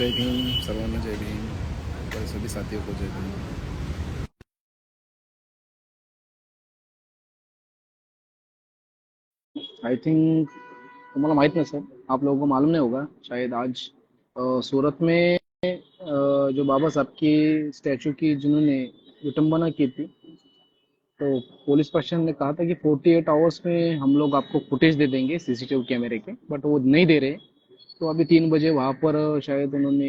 जय भीम सर्वांना जय भीम और सभी साथियों को जय भीम। आई थिंक तुम्हाला माहित नसेल, आप लोगों को मालूम नहीं होगा शायद आज सूरत में जो बाबा साहब की स्टैचू की जिन्होंने विटंबना की थी, तो पुलिस प्रशासन ने कहा था कि 48 आवर्स में हम लोग आपको फुटेज दे देंगे सीसीटीवी कैमरे के, बट वो नहीं दे रहे। तो अभी 3 बजे वहां पर शायद उन्होंने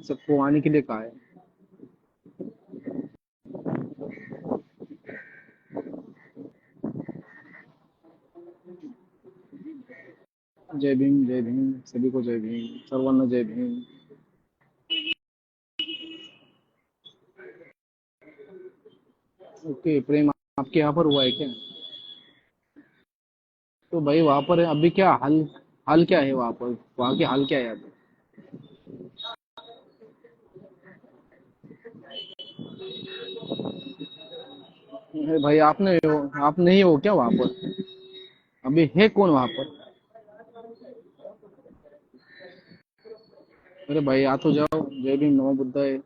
सबको आने के लिए कहा है। जय भीम सभी को जय भीम सर्वांना जय भीम। ओके प्रेम, आपके यहाँ पर हुआ है क्या? तो भाई वहां पर अभी क्या हाल हाल क्या है वहां पर? वहां के हाल क्या है अभी? अरे भाई आप नहीं हो क्या वहां पर? अभी है कौन वहां पर? अरे भाई आ तो जाओ। जय भीम नमो बुद्धाय।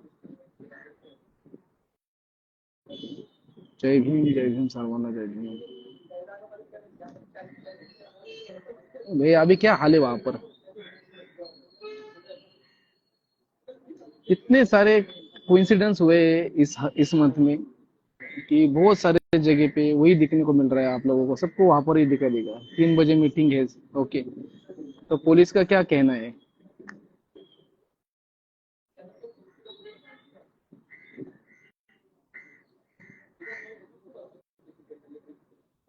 जय भीम सर्वाना जय भीम। भाई अभी क्या हाल है वहां पर? इतने सारे कोइंसिडेंस हुए इस मंथ में कि बहुत सारे जगह पे वही दिखने को मिल रहा है। आप लोगों को सबको वहां पर ही दिखा देगा। 3 बजे मीटिंग है। ओके, तो पुलिस का क्या कहना है?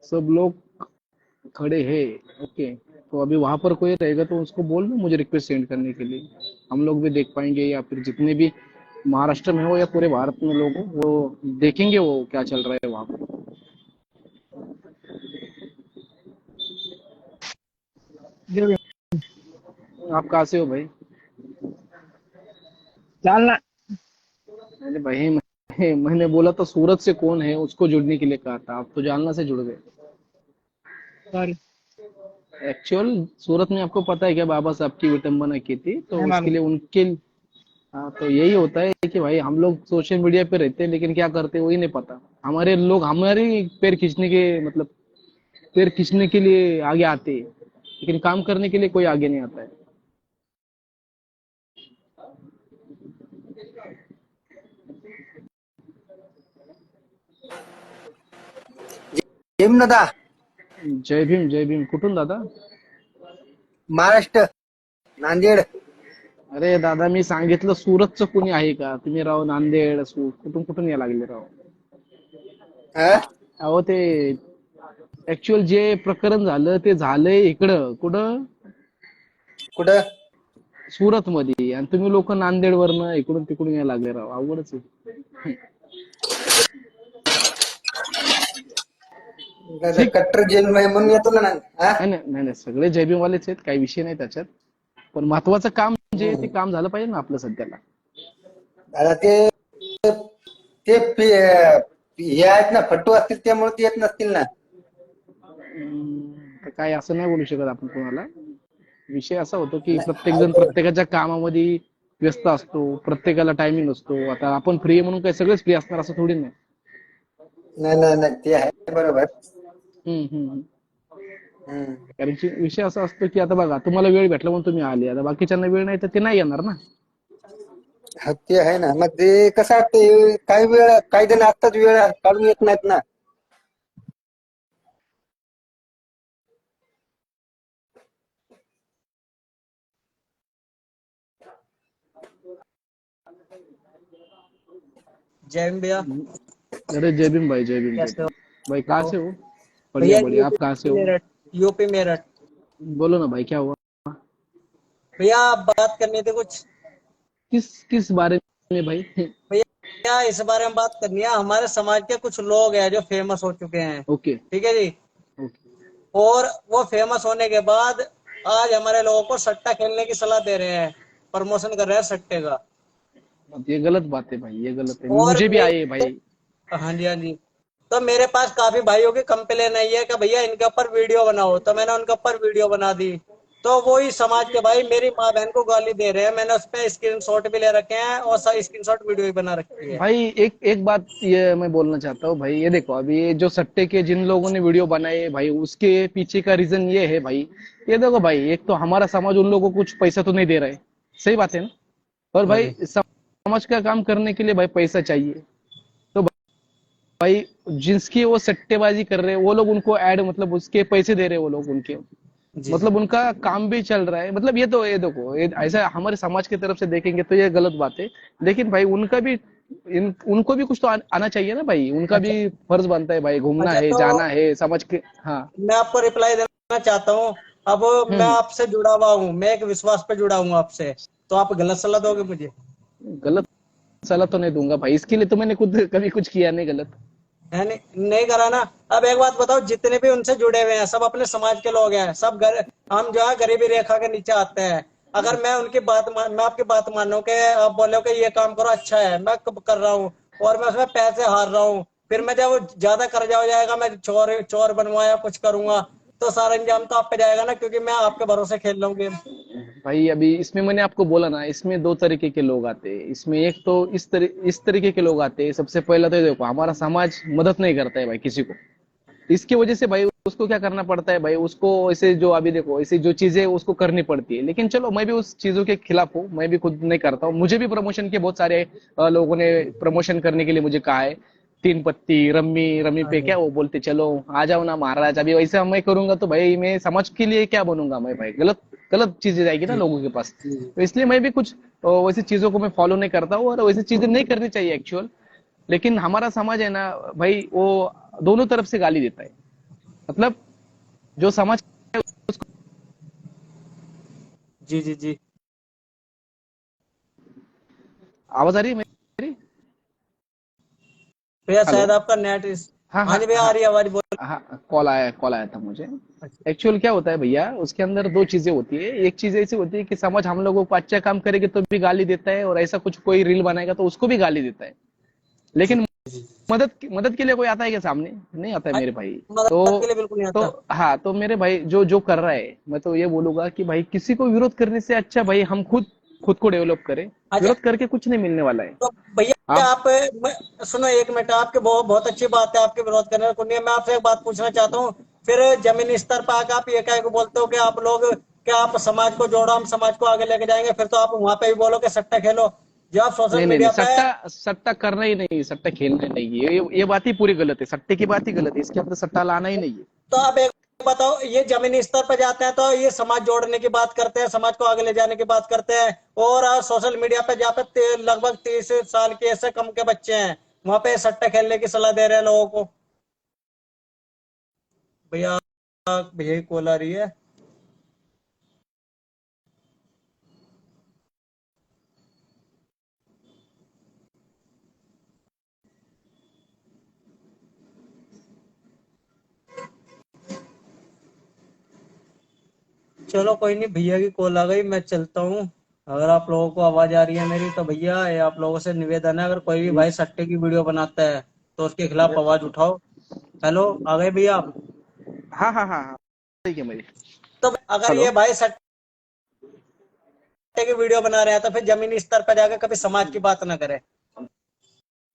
सब लोग खड़े हैं। ओके, तो अभी वहां पर कोई रहेगा तो उसको बोल दो मुझे रिक्वेस्ट सेंड करने के लिए। हम लोग भी देख पाएंगे, या फिर जितने भी महाराष्ट्र में हो या पूरे भारत में लोग हो वो देखेंगे वो क्या चल रहा है वहां पर। जय आप कहाँ से हो भाई? जालना। अरे भाई मैंने बोला तो सूरत से कौन है उसको जुड़ने के लिए कहा था, आप तो जालना से जुड़ गए। सॉरी, एक्चुअल सूरत में आपको पता है क्या बाबा साहब की विटंबना की थी, तो नहीं उसके मालूम। लिए उनके। हाँ, तो यही होता है कि भाई हम लोग सोशल मीडिया पे रहते हैं लेकिन क्या करते हैं वही नहीं पता। हमारे लोग हमारे पैर खींचने के मतलब पैर खींचने के लिए आगे आते हैं, लेकिन काम करने के लिए कोई आगे नहीं आता है। हिमनदा जय भीम कुठून दादा? महाराष्ट्र नांदेड. अरे दादा मी सांगितलं सुरतचं कुणी आहे का? तुम्ही राव नांदेड कुठून कुठून या लागले राव. हा? अहो ते ऍक्च्युअल जे प्रकरण झालं ते झालंय इकडं कुठं? कुठं? सुरत मध्ये, आणि तुम्ही लोक नांदेड वरनं इकडून तिकडून यायला लागले राव. अवघडच आहे. ठीक. कट्टर जेल म्हणून येतो ना. हा? नाही सगळे जयभीमवालेच आहेत, काही विषय नाही त्याच्यात. पण महत्वाचं काम जे आहे ते काम झालं पाहिजे ना आपलं सध्याला. आता ते ते हे आहेत ना, फट्टू असतील त्यामुळे ते येत नसतील ना. तर काय असं नाही बोलू शकत आपण कोणाला. विषय असा होतो की प्रत्येक जण नाही प्रत्येकाच्या कामामध्ये व्यस्त असतो, प्रत्येकाला टायमिंग असतो. आता आपण फ्री आहे म्हणून काय सगळेच फ्री असणार असं थोडी नाही. नाही नाही, ते आहे बरोबर. हम्म हम्म. हम्म. कारण की विषय असा असतो की आता बघा तुम्हाला वेळ भेटला म्हणून तुम्ही आले, आता बाकीच्यांना वेळ नाही तर ते नाही येणार ना. हा, ते आहे ना. मग ते कसं असते, काही जण आत्ताच वेळ काढून येत नाहीत ना. जय हिंद भैया। अरे जय भीम भाई, जय कैसे हो? भीम भाई, कहाँ से हो? बढ़िया भैया बढ़िया, आप कहाँ से यूपी हो? मेरठ। यूपी मेरठ। बोलो ना भाई क्या हुआ? भैया आप बात करनी थी कुछ। किस किस बारे में भाई? भैया इस बारे में बात करनी है, हमारे समाज के कुछ लोग हैं जो फेमस हो चुके हैं। ओके ठीक है जी। ओके। और वो फेमस होने के बाद आज हमारे लोगों को सट्टा खेलने की सलाह दे रहे हैं, प्रमोशन कर रहे हैं सट्टे का। अब ये गलत बात है भाई, ये गलत है, और मुझे भी मेरे, आए भाई। हाँ जी हाँ जी, तो मेरे पास काफी भाइयों की कंप्लेन आई है कि भैया इनके ऊपर वीडियो बनाओ, तो मैंने उनके ऊपर वीडियो बना दी। तो वही समाज के भाई मेरी माँ बहन को गाली दे रहे हैं, मैंने उस पे स्क्रीनशॉट भी ले रखे हैं और स्क्रीनशॉट वीडियो भी बना रखी है। भाई एक एक बात ये मैं बोलना चाहता हूँ भाई, ये देखो अभी ये जो सट्टे के जिन लोगों ने वीडियो बनाए भाई, उसके पीछे का रीजन ये है भाई। ये देखो भाई, एक तो हमारा समाज उन लोगों को कुछ पैसा तो नहीं दे रहा है, सही बात है ना। और हाँ भाई जी। समाज का काम करने के लिए भाई पैसा चाहिए। तो भाई जिसकी वो सट्टेबाजी कर रहे हैं वो लोग उनको ऐड मतलब उसके पैसे दे रहे हैं वो लोग उनके, जी जी। मतलब उनका काम भी चल रहा है। मतलब ये तो ये देखो ये ऐसा हमारे समाज की तरफ से देखेंगे तो ये गलत बात है। लेकिन भाई उनका भी उनको भी कुछ तो आना चाहिए ना भाई, उनका अच्छा। भी फर्ज बनता है भाई, घूमना अच्छा है तो जाना है समझ के। हाँ। मैं आपको रिप्लाई देना चाहता हूँ। अब मैं हम्म। आपसे जुड़ा हुआ हूँ, मैं एक विश्वास पे जुड़ा हूँ आपसे, तो आप गलत सलाह दोगे मुझे? गलत सलाह तो नहीं दूंगा भाई, इसके लिए तो मैंने खुद कभी कुछ किया नहीं गलत। है नहीं, नहीं करा ना। अब एक बात बताओ, जितने भी उनसे जुड़े हुए हैं सब अपने समाज के लोग हैं, सब हम जो है गरीबी रेखा के नीचे आते हैं। अगर मैं उनकी मैं आपकी बात मानूं कि आप बोलो कि ये काम करो अच्छा है, मैं कर रहा हूँ और मैं उसमें पैसे हार रहा हूँ, फिर मैं जब वो ज्यादा कर्जा हो जाएगा, मैं चोर चोर बनूंगा या कुछ करूंगा, तो सारा इंजाम तो आप पे जाएगा ना, क्योंकि मैं आपके भरोसे खेल रहा हूँ गेम। भाई अभी इसमें मैंने आपको बोला ना, इसमें दो तरीके के लोग आते हैं। इसमें एक तो इस तरीके के लोग आते हैं। सबसे पहला तो ये देखो, हमारा समाज मदद नहीं करता है भाई किसी को। इसकी वजह से भाई उसको क्या करना पड़ता है भाई, उसको ऐसे जो अभी देखो ऐसी जो चीजें उसको करनी पड़ती है। लेकिन चलो मैं भी उस चीजों के खिलाफ हूँ, मैं भी खुद नहीं करता हूँ। मुझे भी प्रमोशन के बहुत सारे लोगों ने प्रमोशन करने के लिए मुझे कहा है। तीन पत्ती रम्मी रम्मी हाँ पे जी। क्या वो बोलते, चलो आ जाओ ना महाराज। अभी वैसे मैं करूंगा तो भाई मैं समाज के लिए क्या बनूंगा मैं भाई, गलत गलत चीजें जाएगी ना जी लोगों के पास। जी जी। तो इसलिए मैं भी कुछ वैसी चीजों को मैं फॉलो नहीं करता हूँ, और वैसी चीजें नहीं करनी चाहिए एक्चुअल। लेकिन हमारा समाज है ना भाई, वो दोनों तरफ से गाली देता है। मतलब जो समाज, जी जी जी। आवाज आ रही है मेरी? भैया हेलो। शायद आपका नेट इस। हाँ हाँ हाँ जी भैया, आ हाँ रही है आवाज, बोल। हाँ, कॉल आया था मुझे। अच्छा। एक्चुअल क्या होता है भैया, उसके अंदर दो चीजें होती है। एक चीज ऐसी होती है कि समाज हम लोगों को अच्छा काम करेगा तो भी गाली देता है, और ऐसा कुछ कोई रील बनाएगा तो उसको भी गाली देता है। जी लेकिन जी जी। मदद के लिए कोई आता है क्या सामने? नहीं आता है हाँ, मेरे भाई। तो मदद के लिए बिल्कुल नहीं तो आता। हाँ, तो मेरे भाई जो जो कर रहा है, मैं तो ये बोलूंगा कि भाई किसी को विरोध करने से अच्छा भाई हम खुद खुद को डेवलप करें। अच्छा विरोध करके कुछ नहीं मिलने वाला है। तो भैया आप आप सुनो एक मिनट, आपके बहुत बहुत अच्छी बात है आपके विरोध करने को नहीं है। मैं आपसे एक बात पूछना चाहता हूँ, फिर जमीनी स्तर पर आकर आप ये कह के बोलते हो कि आप लोग, क्या आप समाज को जोड़ो, हम समाज को आगे लेके जाएंगे, फिर तो आप वहां पे भी बोलो कि सट्टा खेलो, जो आप सोशल नहीं नहीं नहीं, मीडिया पे। सट्टा सट्टा करना ही नहीं, सट्टा खेलना ही नहीं है। ये बात ही पूरी गलत है, सट्टे की बात ही गलत है, इसके अंदर सट्टा लाना ही नहीं है। तो आप एक बताओ, ये जमीनी स्तर पर जाते हैं तो ये समाज जोड़ने की बात करते हैं, समाज को आगे ले जाने की बात करते हैं, और सोशल मीडिया पे जहाँ पे लगभग 30 साल के ऐसे कम के बच्चे हैं, वहां पे सट्टा खेलने की सलाह दे रहे हैं लोगों को। भैया, भैया की कॉल आ रही है। चलो कोई नहीं, भैया की कॉल आ गई, मैं चलता हूँ। अगर आप लोगों को आवाज आ रही है मेरी, तो भैया ये आप लोगों से निवेदन है, अगर कोई भी भाई सट्टे की वीडियो बनाता है तो उसके खिलाफ आवाज उठाओ। हेलो, आ गए भैया आप? हाँ हाँ हाँ हाँ, ठीक है मेरी। तो अगर हेलो। ये भाई सट्टे की वीडियो बना रहे हैं तो फिर जमीनी स्तर पर जाकर कभी समाज की बात ना करे, तो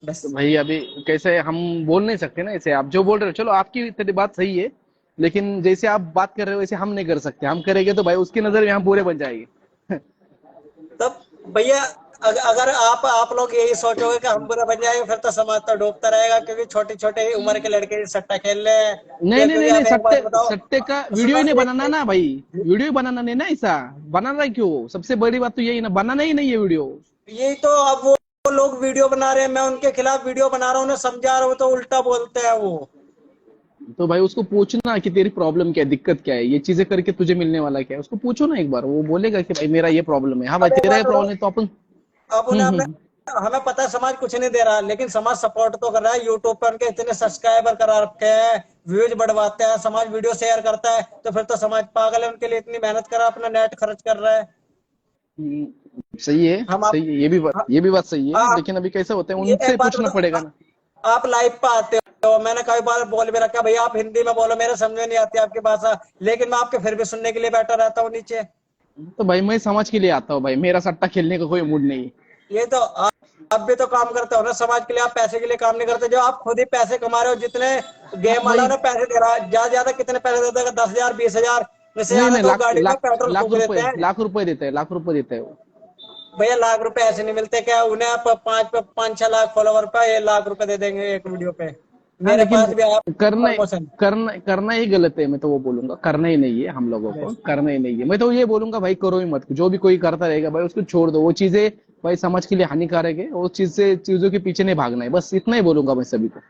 बस। भाई अभी कैसे हम बोल नहीं सकते ना ऐसे, आप जो बोल रहे हो चलो आपकी तेरी बात सही है। लेकिन जैसे आप बात कर रहे हो वैसे हम नहीं कर सकते। हम करेंगे तो भाई उसकी नजर में हम पूरे बन जाएंगे। तब भैया, अगर आप लोग यही सोचोगे कि हम बुरा बन जाएंगे, फिर तो समाज तो डूबता रहेगा, क्योंकि छोटी छोटी उम्र के लड़के सट्टा खेल रहे हैं। नहीं ये नहीं क्योंकि नहीं नहीं, आप एक बात सट्टे बताओ, सट्टे का वीडियो सुनो ही नहीं बनाना एक, ना भाई। वीडियो ही बनाना नहीं ना, ऐसा बनाना है क्यों? सबसे बड़ी बात तो यही ना, बनाना ही नहीं है वीडियो। यही तो। अब वो लोग वीडियो बना रहे हैं, मैं उनके खिलाफ वीडियो बना रहा हूँ, उन्हें समझा रहा हूँ, तो उल्टा बोलते हैं वो। तो भाई उसको पूछना कि तेरी प्रॉब्लम क्या है, दिक्कत क्या है, ये चीजें करके तुझे मिलने वाला क्या है, उसको पूछो ना एक बार। वो बोलेगा कि भाई मेरा ये प्रॉब्लम है। हाँ भाई अब एक तेरा बात ये बताओ, प्रॉब्लम है तो अपन। अब उन्हें हमने, हम्म। हमें पता है समाज कुछ नहीं दे रहा, लेकिन समाज सपोर्ट तो कर रहा है। यूट्यूब पर उनके इतने सब्सक्राइबर करा रखे हैं, व्यूज बढ़वाते हैं, समाज वीडियो शेयर करता है, तो फिर तो समाज पागल है, उनके लिए इतनी मेहनत कर रहा है, अपना नेट खर्च कर रहा है। सही है, हम आप सही है, ये भी बात सही है। आप लेकिन अभी कैसा होता है, ये एक उनसे बात पूछना पड़ेगा बताओ, ना। आप लाइव पे आते हो, मैंने कई बार बोल भी रखा भैया आप हिंदी में बोलो, मेरे समझ में नहीं आती आपकी भाषा, लेकिन मैं आपके फिर भी सुनने के लिए बैठा रहता हूँ नीचे। तो भाई मैं समझ के लिए आता हूँ भाई, मेरा सट्टा खेलने का कोई मूड नहीं है। ये तो आप भी तो काम करते हो ना समाज के लिए, आप पैसे के लिए काम नहीं करते, जो आप खुद ही पैसे कमा रहे हो, जितने हाँ गेम वाला भाई, ने पैसे दे रहा है, ज्यादा ज्यादा कितने पैसे देते हैं, 10,000 20,000, इससे नहीं ज्यादा नहीं, तो लाख गाड़ी में लाख पेट्रोल लाख फूक देते रुपए, हैं। लाख रुपए देता है, लाख रुपए देता है वो। भैया लाख रुपए ऐसे नहीं मिलते क्या, उन्हें आप 5-6 लाख फॉलोवर पे 1 लाख रुपए दे देंगे एक वीडियो पे। हाँ मेरे लेकिन पास भी आप करना प्रमोशन। करना ही गलत है, मैं तो वो बोलूंगा करना ही नहीं है, हम लोगों को करना ही नहीं है। मैं तो ये बोलूंगा भाई करो ही मत, जो भी कोई करता रहेगा भाई उसको छोड़ दो, वो चीजें भाई समाज के लिए हानिकारक है, वो चीज से चीजों के पीछे नहीं भागना है, बस इतना ही बोलूंगा मैं सभी को,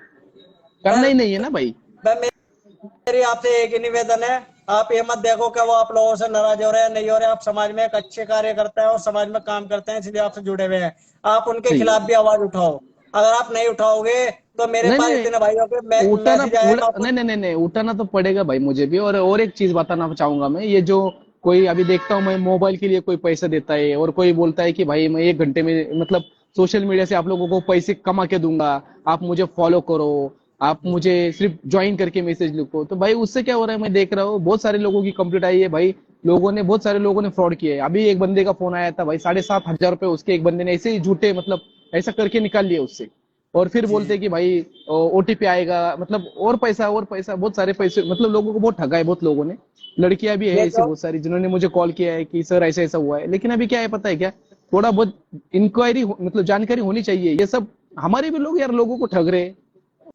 करना मैं ही नहीं है ना भाई। मेरी आपसे एक ही निवेदन है, आप ये मत देखो कि वो आप लोगों से नाराज हो रहे हैं नहीं हो रहे, आप समाज में एक अच्छे कार्य करते हैं और समाज में काम करते हैं, इसलिए आपसे जुड़े हुए हैं। आप उनके सही खिलाफ है। भी आवाज उठाओ, अगर आप नहीं उठाओगे तो मेरे नहीं पास नहीं, इतने भाइयों के मैसेज आए, मैं आपको। नहीं नहीं नहीं नहीं, उठाना तो पड़ेगा भाई मुझे भी। और एक चीज बताना चाहूंगा मैं, ये जो कोई अभी देखता हूँ मैं मोबाइल के लिए कोई पैसा देता है और कोई बोलता है कि भाई मैं 1 घंटे में मतलब सोशल मीडिया से आप लोगों को पैसे कमा के दूंगा, आप मुझे फॉलो करो, आप मुझे सिर्फ ज्वाइन करके मैसेज लिखो। तो भाई उससे क्या हो रहा है, मैं देख रहा हूँ बहुत सारे लोगों की कंप्लीट आई है भाई, बहुत सारे लोगों ने फ्रॉड किया है। अभी एक बंदे का फोन आया था भाई, 7,500 रुपए उसके एक बंदे ने ऐसे ही झूठे मतलब ऐसा करके निकाल लिया उससे, और फिर जी बोलते जी। कि भाई ओटीपी आएगा, मतलब और पैसा बहुत सारे पैसे, मतलब लोगों को बहुत ठगा है बहुत लोगों ने। लड़कियां भी है ये ऐसे जो बहुत सारी जिन्होंने मुझे कॉल किया है कि सर ऐसा ऐसा हुआ है, लेकिन अभी क्या है पता है क्या, थोड़ा बहुत इंक्वायरी मतलब जानकारी होनी चाहिए। ये सब हमारे भी लोग यार लोगों को ठग रहे हैं,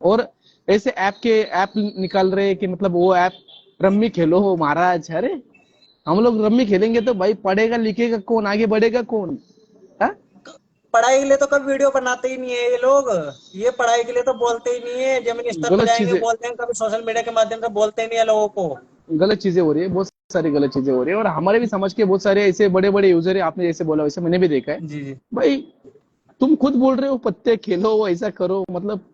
और ऐसे ऐप निकाल रहे हैं कि मतलब वो ऐप रम्मी खेलो हो महाराज। अरे हम लोग रम्मी खेलेंगे तो भाई पढ़ेगा लिखेगा कौन, आगे बढ़ेगा कौन? हाँ? पढ़ाई के लिए तो कभी वीडियो बनाते ही नहीं है ये लोग, ये पढ़ाई के लिए तो बोलते ही नहीं है, जमीन स्तर पर गलत जाएंगे चीजें, बोलते हैं, कभी सोशल मीडिया के माध्यम से बोलते ही नहीं है लोगों को। गलत चीजें हो रही है, बहुत सारी गलत चीजें हो रही है, और हमारे भी समझ के बहुत सारे ऐसे बड़े बड़े यूजर है, आपने जैसे बोला वैसे मैंने भी देखा है जी जी। भाई। तुम खुद बोल रहे हो पत्ते खेलो ऐसा करो, मतलब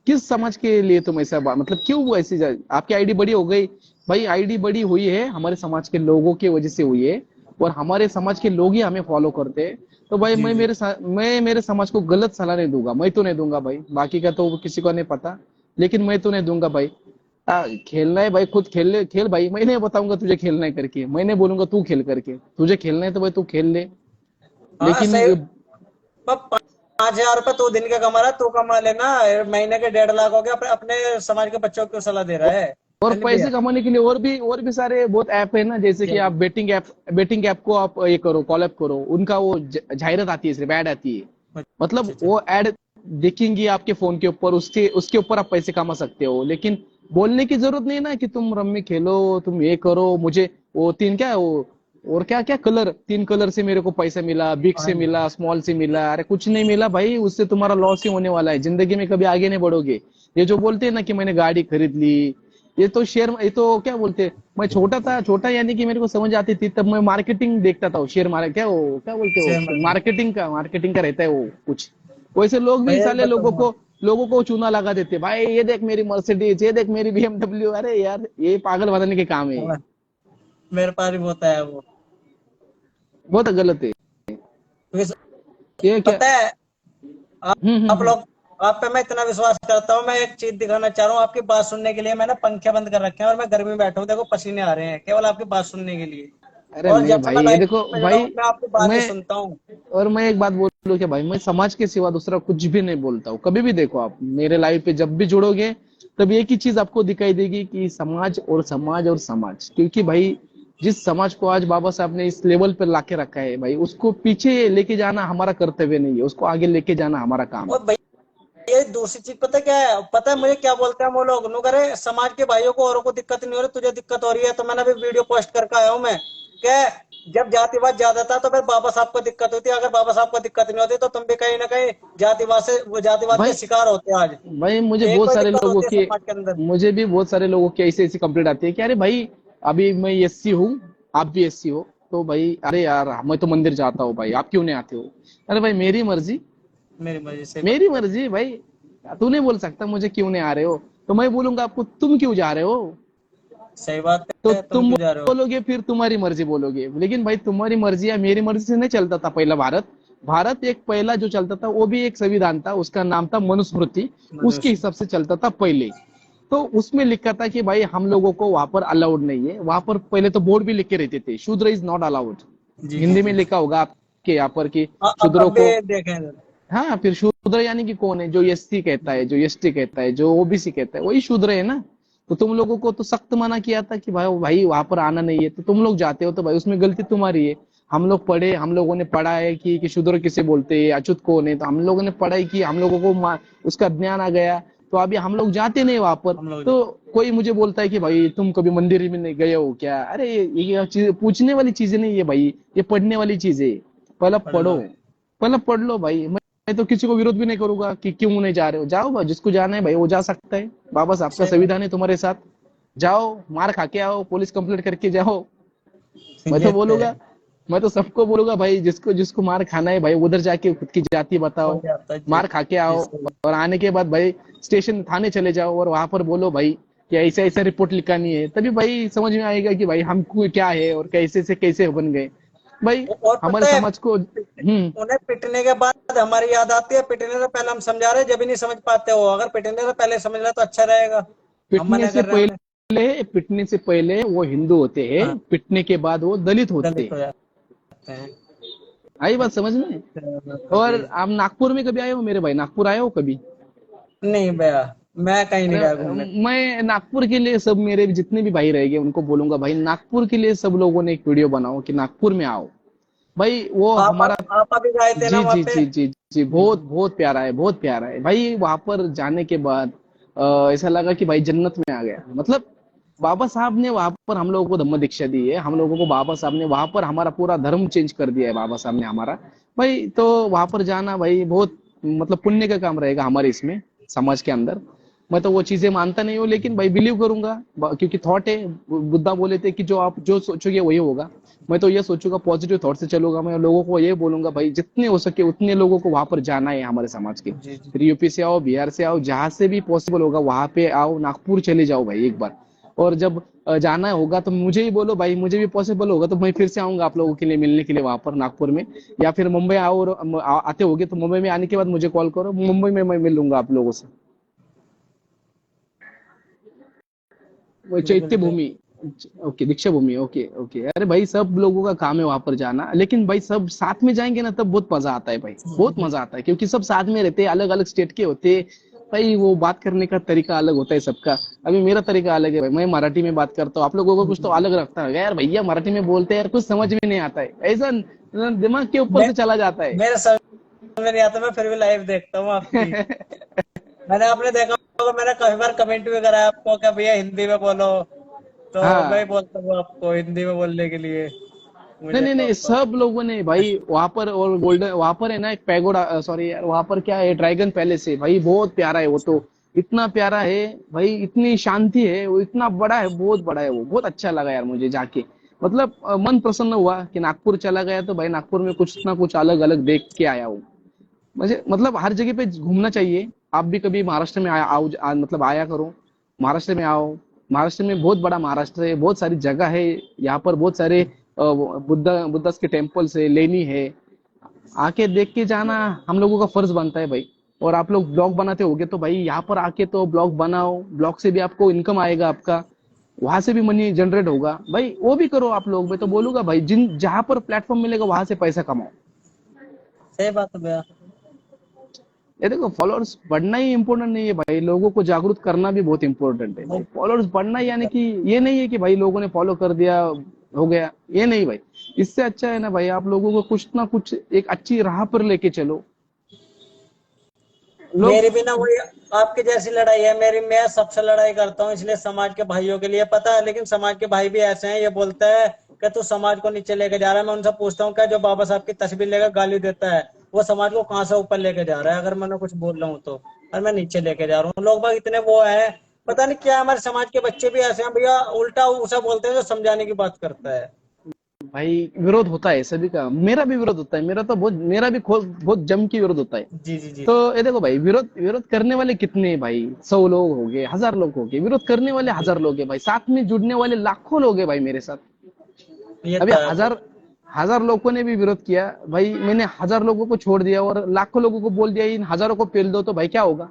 किस समाज के लिए तुम ऐसा मतलब क्यों वो ऐसी आपकी आईडी बड़ी हो गई? भाई आईडी बड़ी हुई है हमारे समाज के लोगों की वजह से हुई है, और हमारे समाज के लोग ही हमें फॉलो करते हैं। तो भाई जी जी। मैं मेरे समाज को गलत सलाह नहीं दूंगा, मैं तो नहीं दूंगा भाई, बाकी का तो किसी को नहीं पता, लेकिन मैं तो नहीं दूंगा भाई। खेलना है भाई खुद खेल ले, खेल भाई, मैं नहीं बताऊंगा तुझे खेलना है करके, मैं नहीं बोलूंगा तू खेल करके, तुझे खेलना है तो भाई तू खेल ले। हाँ लेकिन सही। 5,000 रुपये तू दिन का कमा रहा है, तू कमा लेना, महीने के 1.5 लाख हो गया, अपने समाज के बच्चों को सलाह दे रहा और है नहीं पैसे भैया। कमाने के लिए और भी सारे बहुत ऐप है ना, जैसे कि आप बेटिंग ऐप को आप ये करो, कॉलअप करो, उनका वो जाहिरात आती है, सिर्फ ऐड आती है, अच्छा मतलब अच्छा। वो ऐड दिखेंगी आपके फोन के ऊपर, उसके उसके ऊपर आप पैसे कमा सकते हो। लेकिन बोलने की जरूरत नहीं ना कि तुम रम्मी खेलो, तुम ये करो, मुझे वो तीन क्या है वो और क्या क्या कलर, 3 कलर से मेरे को पैसा मिला, बिग हाँ से जी। मिला, स्मॉल से मिला, अरे कुछ नहीं मिला भाई, उससे तुम्हारा लॉस ही होने वाला है, जिंदगी में कभी आगे नहीं बढ़ोगे। ये जो बोलते हैं ना कि मैंने गाड़ी खरीद ली, ये तो शेयर, ये तो क्या बोलते हैं, मैं छोटा था, छोटा यानी कि मेरे को समझ आती थी तब मैं मार्केटिंग देखता था, शेयर मार्केट क्या वो क्या बोलते शेयर हो, मार्केट। मार्केटिंग का रहता है वो कुछ। वैसे लोग भी भैया साले बताऊंगा। लोगों को चूना लगा देते, भाई ये देख मेरी मर्सिडीज, ये देख मेरी बीएमडब्ल्यू, अरे यार ये पागल बनाने के काम है, हाँ, मेरे पास भी होता है वो। बहुत गलत है विस- ये क्या। पता है आप हम्म। लोग, आप पे मैं इतना विश्वास करता हूँ, मैं एक चीज दिखाना चाह रहा हूँ, आपकी बात सुनने के लिए मैंने पंखे बंद कर रखे हैं और मैं गर्मी में बैठा हूँ, देखो पसीने आ रहे हैं केवल आपकी बात सुनने के लिए। अरे और नहीं जब से भाई मैं ये लाइफ देखो में जुड़ा भाई, हूँ मैं आपकी बात ही मैं सुनता हूँ। और मैं एक बात बोलूं क्या भाई, मैं समाज के सिवा दूसरा कुछ भी नहीं बोलता हूँ कभी भी। देखो आप मेरे लाइफ पे जब भी जुड़ोगे तब एक ही चीज आपको दिखाई देगी कि समाज और समाज और समाज, क्योंकि भाई जिस समाज को आज बाबा साहब ने इस लेवल पर लाके रखा है भाई, उसको पीछे लेके जाना हमारा कर्तव्य नहीं है, उसको आगे लेके जाना हमारा काम है। और ये दूसरी चीज पता क्या है, पता है मुझे क्या बोलते हैं वो लोग, नु करे समाज के भाइयों को औरों को दिक्कत नहीं हो रही, तुझे दिक्कत हो रही है, तो मैंने अभी वीडियो पोस्ट करके आया हूँ मैं, क्या जब जातिवाद ज्यादा था तो फिर बाबा साहब को दिक्कत होती है, अगर बाबा साहब को दिक्कत नहीं होती तो तुम भी कहीं ना कहीं जातिवाद के भाई शिकार होते हैं आज। भाई मुझे यही बहुत कोई सारे दिक्कत लोगों होती है की समाज के अंदर। मुझे भी बहुत सारे लोगों की ऐसी ऐसी कंप्लेंट आती है कि अरे भाई अभी मैं एससी हूँ, आप भी एससी हो, तो भाई अरे यार मैं तो मंदिर जाता हूँ भाई, आप क्यों नहीं आते हो? अरे भाई मेरी मर्जी, मेरी मर्जी से बात मेरी है। मर्जी भाई, तू नहीं बोल सकता मुझे क्यों नहीं आ रहे हो, तो मैं बोलूंगा आपको तुम क्यों जा रहे हो, सही बात तो है, तुम तुम क्यों जा रहे हो। बोलोगे फिर तुम्हारी मर्जी बोलोगे, लेकिन भाई तुम्हारी मर्जी या मेरी मर्जी से नहीं चलता था पहला भारत। भारत एक पहला जो चलता था वो भी एक संविधान था, उसका नाम था मनुस्मृति, उसके हिसाब से चलता था पहले। तो उसमें लिखा था कि भाई हम लोगों को वहां पर अलाउड नहीं है। वहां पर पहले तो बोर्ड भी लिख के रहते थे, शूद्र इज नॉट अलाउड। जी जी हिंदी में जी। लिखा होगा आपके यहाँ पर कि अब शूद्रों भी को, देखें इधर। हाँ फिर शूद्र यानी कि कौन है? जो एससी कहता है, जो एसटी कहता है, जो ओबीसी कहता है, वही शूद्र है ना। तो तुम लोगों को तो सख्त मना किया था कि भाई भाई वहां पर आना नहीं है, तो तुम लोग जाते हो तो भाई उसमें गलती तुम्हारी है। हम लोग पढ़े, हम लोगों ने पढ़ा है कि शूद्र किसे बोलते हैं, अछूत कौन है, तो हम लोगों ने पढ़ाई की, हम लोगों को उसका ज्ञान आ गया। तो अभी हम लोग जाते नहीं वहां पर। हम लोग तो कोई मुझे बोलता है कि भाई तुम कभी मंदिर में नहीं गए हो क्या? अरे ये चीज पूछने वाली चीजें नहीं है भाई, ये पढ़ने वाली चीज है। पहले पढ़ पढ़ो, लो। पहले पढ़ लो भाई। मैं तो किसी को विरोध भी नहीं करूंगा कि क्यों नहीं जा रहे हो, जाओ भाई, जिसको जाना है भाई वो जा सकता है। बाबा साहब का सही बात। संविधान है तुम्हारे साथ, जाओ मार खा के आओ, पुलिस कंप्लेंट करके जाओ। मैं ये तो तो है। बोलूंगा, मैं तो सबको बोलूंगा भाई, जिसको जिसको मार खाना है भाई उधर जाके खुद की जाति हो बताओ, जाता है जी। मार खा के जी आओ। सही। और आने के बाद भाई स्टेशन थाने चले जाओ और वहां पर बोलो भाई कि ऐसा ऐसा रिपोर्ट लिखानी है, तभी भाई समझ में आएगा कि भाई हमको क्या है और कैसे से कैसे बन गए भाई और हमारे पता है, समाज को। उन्हें पिटने के बाद हमारी याद आती है, पिटने से पहले हम समझा रहे जब भी नहीं समझ पाते हो, अगर पिटने से पहले समझ ले तो अच्छा रहेगा। हम पिटने मना से कर रहे हैं उन्हें। पहले, पिटने से पहले वो हिंदू होते हैं, हाँ, पिटने के बाद वो दलित होते दलित हैं। हो जाते हैं। आई बात समझ में? और आप नागपुर में कभी आए हो मेरे भाई? नागपुर आए हो कभी? नहीं भैया, मैं कहीं नहीं गया अरे घूमने। मैं नागपुर के लिए, सब मेरे जितने भी भाई रहेंगे उनको बोलूंगा भाई नागपुर के लिए सब लोगों ने एक वीडियो बनाओ कि नागपुर में आओ भाई। वो हमारा, आप अभी गए थे ना जी वहाँ जी पे? जी जी जी, बहुत बहुत प्यारा है, बहुत प्यारा है भाई। वहां पर जाने के बाद ऐसा लगा कि भाई जन्नत में आ गया। मतलब बाबा साहब ने वहां पर हम लोगों को धम्म दीक्षा दी है, हम लोगों को बाबा साहब ने वहां पर हमारा पूरा धर्म चेंज कर दिया है बाबा साहब ने हमारा भाई। तो वहां पर जाना भाई बहुत मतलब पुण्य का काम रहेगा हमारे इसमें समाज के अंदर। मैं तो वो चीजें मानता नहीं हूँ, लेकिन भाई बिलीव करूंगा क्योंकि थॉट है। बुद्धा बोले थे कि जो आप जो सोचोगे वही होगा। मैं तो ये सोचूंगा, पॉजिटिव थॉट से चलूंगा। मैं लोगों को ये बोलूंगा भाई जितने हो सके उतने लोगों को वहां पर जाना है हमारे समाज के। जी जी। फिर यूपी से आओ, बिहार से आओ, जहां से भी पॉसिबल होगा वहां पे आओ, नागपुर चले जाओ भाई एक बार। और जब जाना होगा तो मुझे ही बोलो भाई, मुझे भी पॉसिबल होगा तो मैं फिर से आऊंगा आप लोगों के लिए मिलने के लिए वहां पर नागपुर में। या फिर मुंबई आओ और आते होगे तो मुंबई में आने के बाद मुझे कॉल करो, मुंबई में मैं मिल लूंगा आप लोगों से। वो बिल्कुल चैत्य भैया। भूमि, ओके दीक्षा भूमि, ओके ओके। अरे भाई सब लोगों का काम है वहां पर जाना, लेकिन भाई सब साथ में जाएंगे ना तब बहुत मजा आता है भाई, बहुत मजा आता है क्योंकि सब साथ में रहते हैं, अलग अलग स्टेट के होते हैं भाई। वो बात करने का तरीका अलग होता है सबका। अभी मेरा तरीका अलग है भाई, मैं मराठी में बात करता हूँ, आप लोगों को कुछ तो अलग रखता है यार, भैया मराठी में बोलते हैं यार, कुछ समझ में नहीं आता है, ऐसा दिमाग के ऊपर मैं से चला जाता है। मेरे समझ में नहीं आता, मैं फिर भी लाइव देखता हूँ आपकी। मैंने आपने देखा होगा, मैंने काफी बार कमेंट भी करा है आपको कि भैया हिंदी में बोलो, तो मैं ही हाँ, बोलता हूँ आपको हिंदी में बोलने के लिए। नहीं मुझे नहीं नहीं, तो सब लोगों ने भाई वहां पर, और गोल्डन वहां पर है ना एक पैगोडा, सॉरी यार, वहां पर क्या है, ड्रैगन पैलेस है भाई, बहुत प्यारा है वो तो। इतना प्यारा है भाई, इतनी शांति है वो, इतना बड़ा है, बहुत बड़ा है वो, बहुत अच्छा लगा यार मुझे जाके। मतलब मन प्रसन्न हुआ कि नागपुर चला गया तो भाई नागपुर में कुछ ना कुछ अलग अलग देख के आया हूँ। मुझे मतलब हर जगह पे घूमना चाहिए। आप भी कभी महाराष्ट्र में मतलब आया करो, महाराष्ट्र में आओ। महाराष्ट्र में बहुत बड़ा महाराष्ट्र है, बहुत सारी जगह है यहाँ पर, बहुत सारे बुद्धा के टेम्पल्स है, लेनी है, आके देख के जाना हम लोगों का फर्ज बनता है भाई। और आप लोग ब्लॉग बनाते होगे तो भाई यहाँ पर आके तो ब्लॉग बनाओ, ब्लॉग से भी आपको इनकम आएगा आपका, वहां से भी मनी जनरेट होगा भाई, वो भी करो आप लोग। मैं तो बोलूंगा भाई जिन जहां पर प्लेटफॉर्म मिलेगा वहां से पैसा कमाओ। सही बात है भैया। ये देखो फॉलोअर्स बढ़ना ही इम्पोर्टेंट नहीं है भाई, लोगों को जागरूक करना भी बहुत इंपॉर्टेंट है भाई। वो फॉलोअर्स बढ़ना यानी कि ये नहीं है कि भाई लोगों ने फॉलो कर दिया हो गया, ये नहीं भाई। इससे अच्छा है ना भाई आप लोगों को कुछ ना कुछ एक अच्छी राह पर लेके चलो लोग। मेरी भी ना वही आपकी जैसी लड़ाई है मेरी, मैं सबसे लड़ाई करता हूँ इसलिए समाज के भाइयों के लिए पता है, लेकिन समाज के भाई भी ऐसे हैं, ये बोलते हैं कि तू समाज को नीचे लेके जा रहा है। मैं उनसे पूछता हूँ क्या जो बाबा साहब की तस्वीर लेकर गाली देता है वो समाज को कहाँ से ऊपर लेके जा रहा है, अगर मैंने कुछ बोल रहा हूँ तो, और मैं नीचे लेके जा रहा हूँ। लोग बाग इतने वो है, पता नहीं क्या, हमारे समाज के बच्चे भी ऐसे हैं भैया, उल्टा उसे बोलते हैं जो समझाने की बात करता है। भाई विरोध होता है सभी का, मेरा भी विरोध होता है, मेरा तो बहुत, मेरा भी बहुत जम के विरोध होता है। जी जी जी। तो ये देखो भाई, विरोध विरोध करने वाले कितने हैं भाई? 100 लोग हो गए, 1000 लोग हो गए, विरोध करने वाले 1000 लोग हैं भाई, साथ में जुड़ने वाले लाखों लोग हैं भाई मेरे साथ। ये अभी तो है। हजार लोगों ने भी विरोध किया भाई, मैंने हजार लोगों को छोड़ दिया और लाखों लोगों को बोल दिया इन हजारों को पेल दो, तो भाई क्या होगा?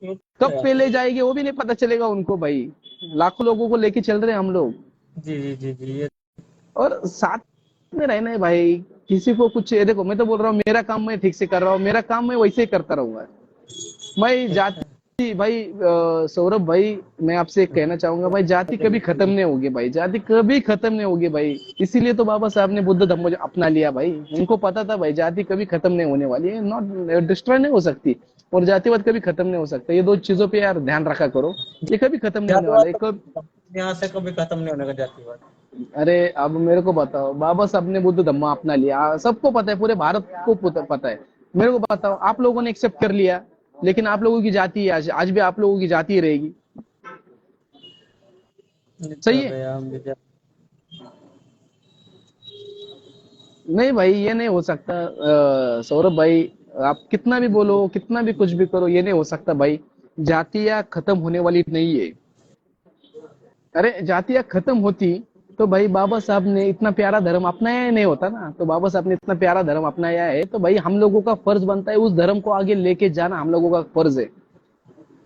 ये तो कब है। पेले जाएंगे वो भी नहीं पता चलेगा उनको भाई। लाखों लोगों को लेके चल रहे हैं हम लोग, जी जी जी जी, ये और साथ में रहना है भाई। किसी को कुछ, ये देखो मैं तो बोल रहा हूँ मेरा काम मैं ठीक से कर रहा हूँ, मेरा काम मैं वैसे ही करता रहूंगा। मैं अच्छा। जाति भाई, सौरभ भाई, मैं आपसे एक कहना चाहूंगा भाई, जाति कभी खत्म नहीं होगी भाई, जाति कभी खत्म नहीं होगी भाई। इसीलिए तो बाबा साहब ने बुद्ध धम्म अपना लिया भाई। उनको पता था भाई जाति कभी खत्म नहीं होने वाली है, नॉट डिस्ट्रॉय नहीं हो सकती, और जातिवाद कभी खत्म नहीं हो सकता। ये दो चीजों पे यार ध्यान रखा करो, ये कभी खत्म नहीं होने वाला जातिवाद है कब। तो यहाँ से कभी खत्म नहीं होने का जातिवाद। अरे अब मेरे को बताओ, बाबा साहब ने बुद्ध धम्म अपना लिया, सबको पता है, पूरे भारत को पता है। मेरे को बताओ, आप लोगों ने एक्सेप्ट कर लिया, लेकिन आप लोगों की जाति है, आज भी आप लोगों की जाति ही रहेगी। ये तो सही है है? भैया, हम भी नहीं भाई, ये नहीं हो सकता सौरभ भाई, आप कितना भी बोलो, कितना भी कुछ भी करो, ये नहीं हो सकता भाई। जातियां खत्म होने वाली नहीं है। अरे जातियां खत्म होती तो भाई बाबा साहब ने इतना प्यारा धर्म अपनाया ही नहीं होता ना। तो बाबा साहब ने इतना प्यारा धर्म अपनाया है, तो भाई हम लोगों का फर्ज बनता है उस धर्म को आगे लेके जाना, हम लोगों का फर्ज है।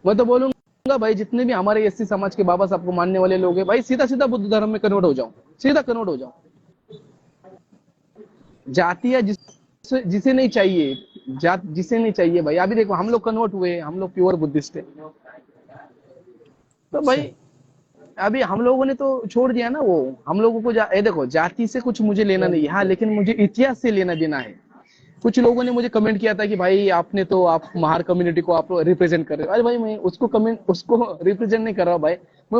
मैं तो बोलूंगा भाई, जितने भी हमारे एससी समाज के बाबा साहब को मानने वाले लोग हैं भाई, सीधा सीधा बुद्ध धर्म में कन्वर्ट हो जाओ, सीधा कन्वर्ट हो जाओ। जातियां जिसे नहीं चाहिए, जात जिसे नहीं चाहिए भाई। अभी देखो हम लोग कन्वर्ट हुए, हम लोग प्योर बुद्धिस्ट है, तो अच्छा। भाई अभी हम लोगों ने तो छोड़ दिया ना वो। हम लोगों को ये देखो, जाति से कुछ मुझे लेना नहीं है, हाँ, लेकिन मुझे इतिहास से लेना देना है। कुछ लोगों ने मुझे कमेंट किया था कि भाई आपने तो, आप महार कम्युनिटी को आप रिप्रेजेंट कर रहे हो। अरे भाई मैं उसको रिप्रेजेंट नहीं कर रहा हूँ भाई, मैं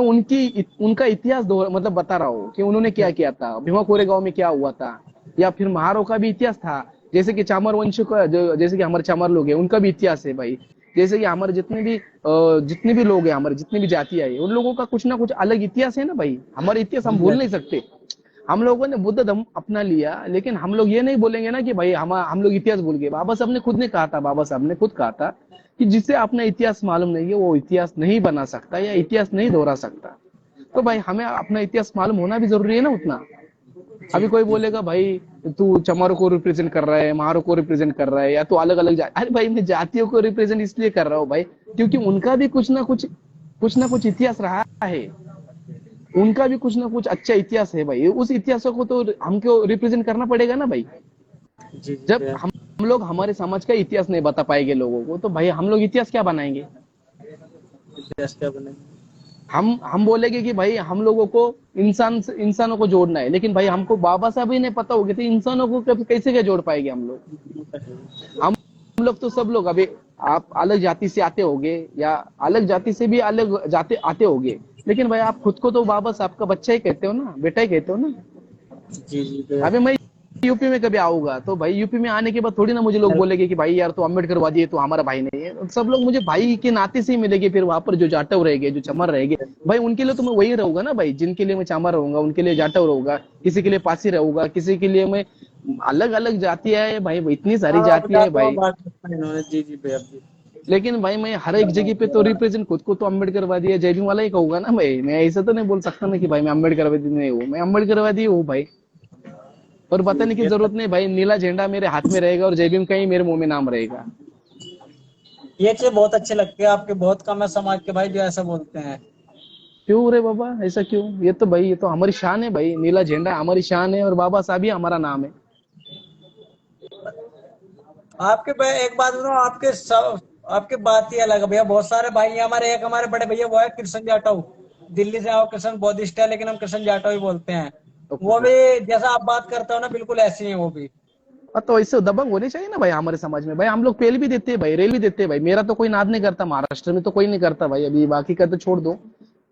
उनका इतिहास मतलब बता रहा हूँ कि उन्होंने क्या किया था, भीमा कोरेगांव में क्या हुआ था, या फिर महारों का भी इतिहास था। जैसे कि चामर वंश का जो, जैसे कि हमारे चामर लोग हैं उनका भी इतिहास है भाई। जैसे कि हमारे जितने भी लोग हैं, हमारे जितनी भी जातियां हैं, उन लोगों का कुछ ना कुछ अलग इतिहास है ना भाई। हमारा इतिहास हम जी भूल नहीं सकते। हम लोगों ने बुद्ध धर्म अपना लिया, लेकिन हम लोग ये नहीं बोलेंगे ना कि भाई हम लोग इतिहास भूल गए। बाबा साहब ने खुद ने कहा था, बाबा साहब ने खुद कहा था कि जिसे अपना इतिहास मालूम नहीं है वो इतिहास नहीं बना सकता या इतिहास नहीं दोहरा सकता। तो भाई हमें अपना इतिहास मालूम होना भी जरूरी है ना उतना। जी अभी कोई जी। बोलेगा भाई तू चमारों को रिप्रेजेंट कर रहा है, महारों को रिप्रेजेंट कर रहा है, या तू अलग अलग अरे भाई मैं जातियों को रिप्रेजेंट इसलिए कर रहा हूँ भाई, क्योंकि उनका भी कुछ ना कुछ इतिहास रहा है। उनका भी कुछ ना कुछ अच्छा इतिहास है भाई, उस इतिहास को तो हमको रिप्रेजेंट करना पड़ेगा ना भाई। जी जी जब भैया। हम लोग हमारे समाज का इतिहास नहीं बता पाएंगे लोगों को, तो भाई हम लोग इतिहास क्या बनाएंगे? इतिहास क्या बने। हम बोलेंगे कि भाई हम लोगों को इंसानों को जोड़ना है, लेकिन भाई हमको बाबा साहब ही नहीं पता होगी तो इंसानों को कैसे क्या जोड़ पाएंगे हम लोग? हम लोग तो सब लोग, अभी आप अलग जाति से आते होगे या अलग जाति से भी अलग जाते आते होगे, लेकिन भाई आप खुद को तो बाबा साहब का बच्चा ही कहते हो ना, बेटा ही कहते हो ना। जी जी भैया। अभी मैं यूपी में कभी आऊंगा तो भाई यूपी में आने के बाद थोड़ी ना मुझे लोग बोलेंगे कि भाई यार तू अम्बेडकरवादी है, तू हमारा भाई नहीं है। सब लोग मुझे भाई के नाते से ही मिलेंगे। फिर वहां पर जो जाटव रहेंगे, जो चमर रहेंगे भाई, उनके लिए तो मैं वही रहूंगा ना भाई, जिनके लिए मैं चामर रहूंगा उनके लिए जाटव रहूंगा, किसी के लिए पासी रहूंगा, किसी के लिए मैं अलग अलग जातियां है भाई, इतनी सारी हाँ, जातियां है बताते हो भाई। बात करते हैं इन्होंने। जी जी भैया जी। लेकिन भाई मैं हर एक जगह पे तो रिप्रेजेंट खुद को तो अम्बेडकरवादी या जयभीम वाला ही कहूंगा ना भाई। मैं ऐसा तो नहीं बोल सकता ना कि भाई मैं अम्बेडकरवादी नहीं हूँ, मैं अम्बेडकरवादी हूँ भाई। और बताने की ये जरूरत नहीं भाई, नीला झंडा मेरे हाथ में रहेगा और जय भीम का ही मेरे मुंह में नाम रहेगा। ये चीज बहुत अच्छी लगती है आपके। बहुत कम है समाज के भाई जो ऐसा बोलते हैं। क्यों रे बाबा, ऐसा क्यों? ये तो भाई, ये तो हमारी शान है भाई, नीला झंडा हमारी शान है और बाबा साहब ही हमारा नाम है। आपके एक बात बताओ, आपके बात ही अलग है भैया। बहुत सारे भाई हैं हमारे। एक हमारे बड़े भैया वो है कृष्ण जाटव, दिल्ली से आओ। कृष्ण बौद्धिस्ट है लेकिन हम कृष्ण जाटव ही बोलते हैं। वो भी जैसा आप बात करते हो ना, बिल्कुल ऐसी है वो भी। तो ऐसे दबंग होने चाहिए ना भाई हमारे समाज में भाई। हम लोग पेल भी देते हैं भाई, रेल भी देते हैं भाई। मेरा तो कोई नाद नहीं करता, महाराष्ट्र में तो कोई नहीं करता भाई, अभी बाकी का तो छोड़ दो।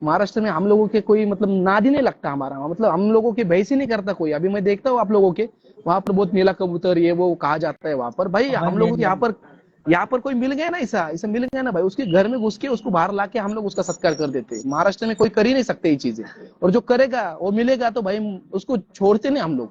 महाराष्ट्र में हम लोगों के कोई मतलब नाद ही नहीं लगता हमारा, मतलब हम लोगों के बहस ही नहीं करता कोई। अभी मैं देखता हूँ आप लोगों के वहां पर बहुत नीला कबूतर ये वो कहा जाता है वहां पर भाई। हाँ हम जी, लोगों के यहाँ पर कोई मिल गया ना, ऐसा ऐसा मिल गया ना भाई, उसके घर में घुस के उसको बाहर लाके हम लोग उसका सत्कार कर देते। महाराष्ट्र में कोई कर ही नहीं सकते ये चीजें, और जो करेगा वो मिलेगा तो भाई उसको छोड़ते नहीं हम लोग।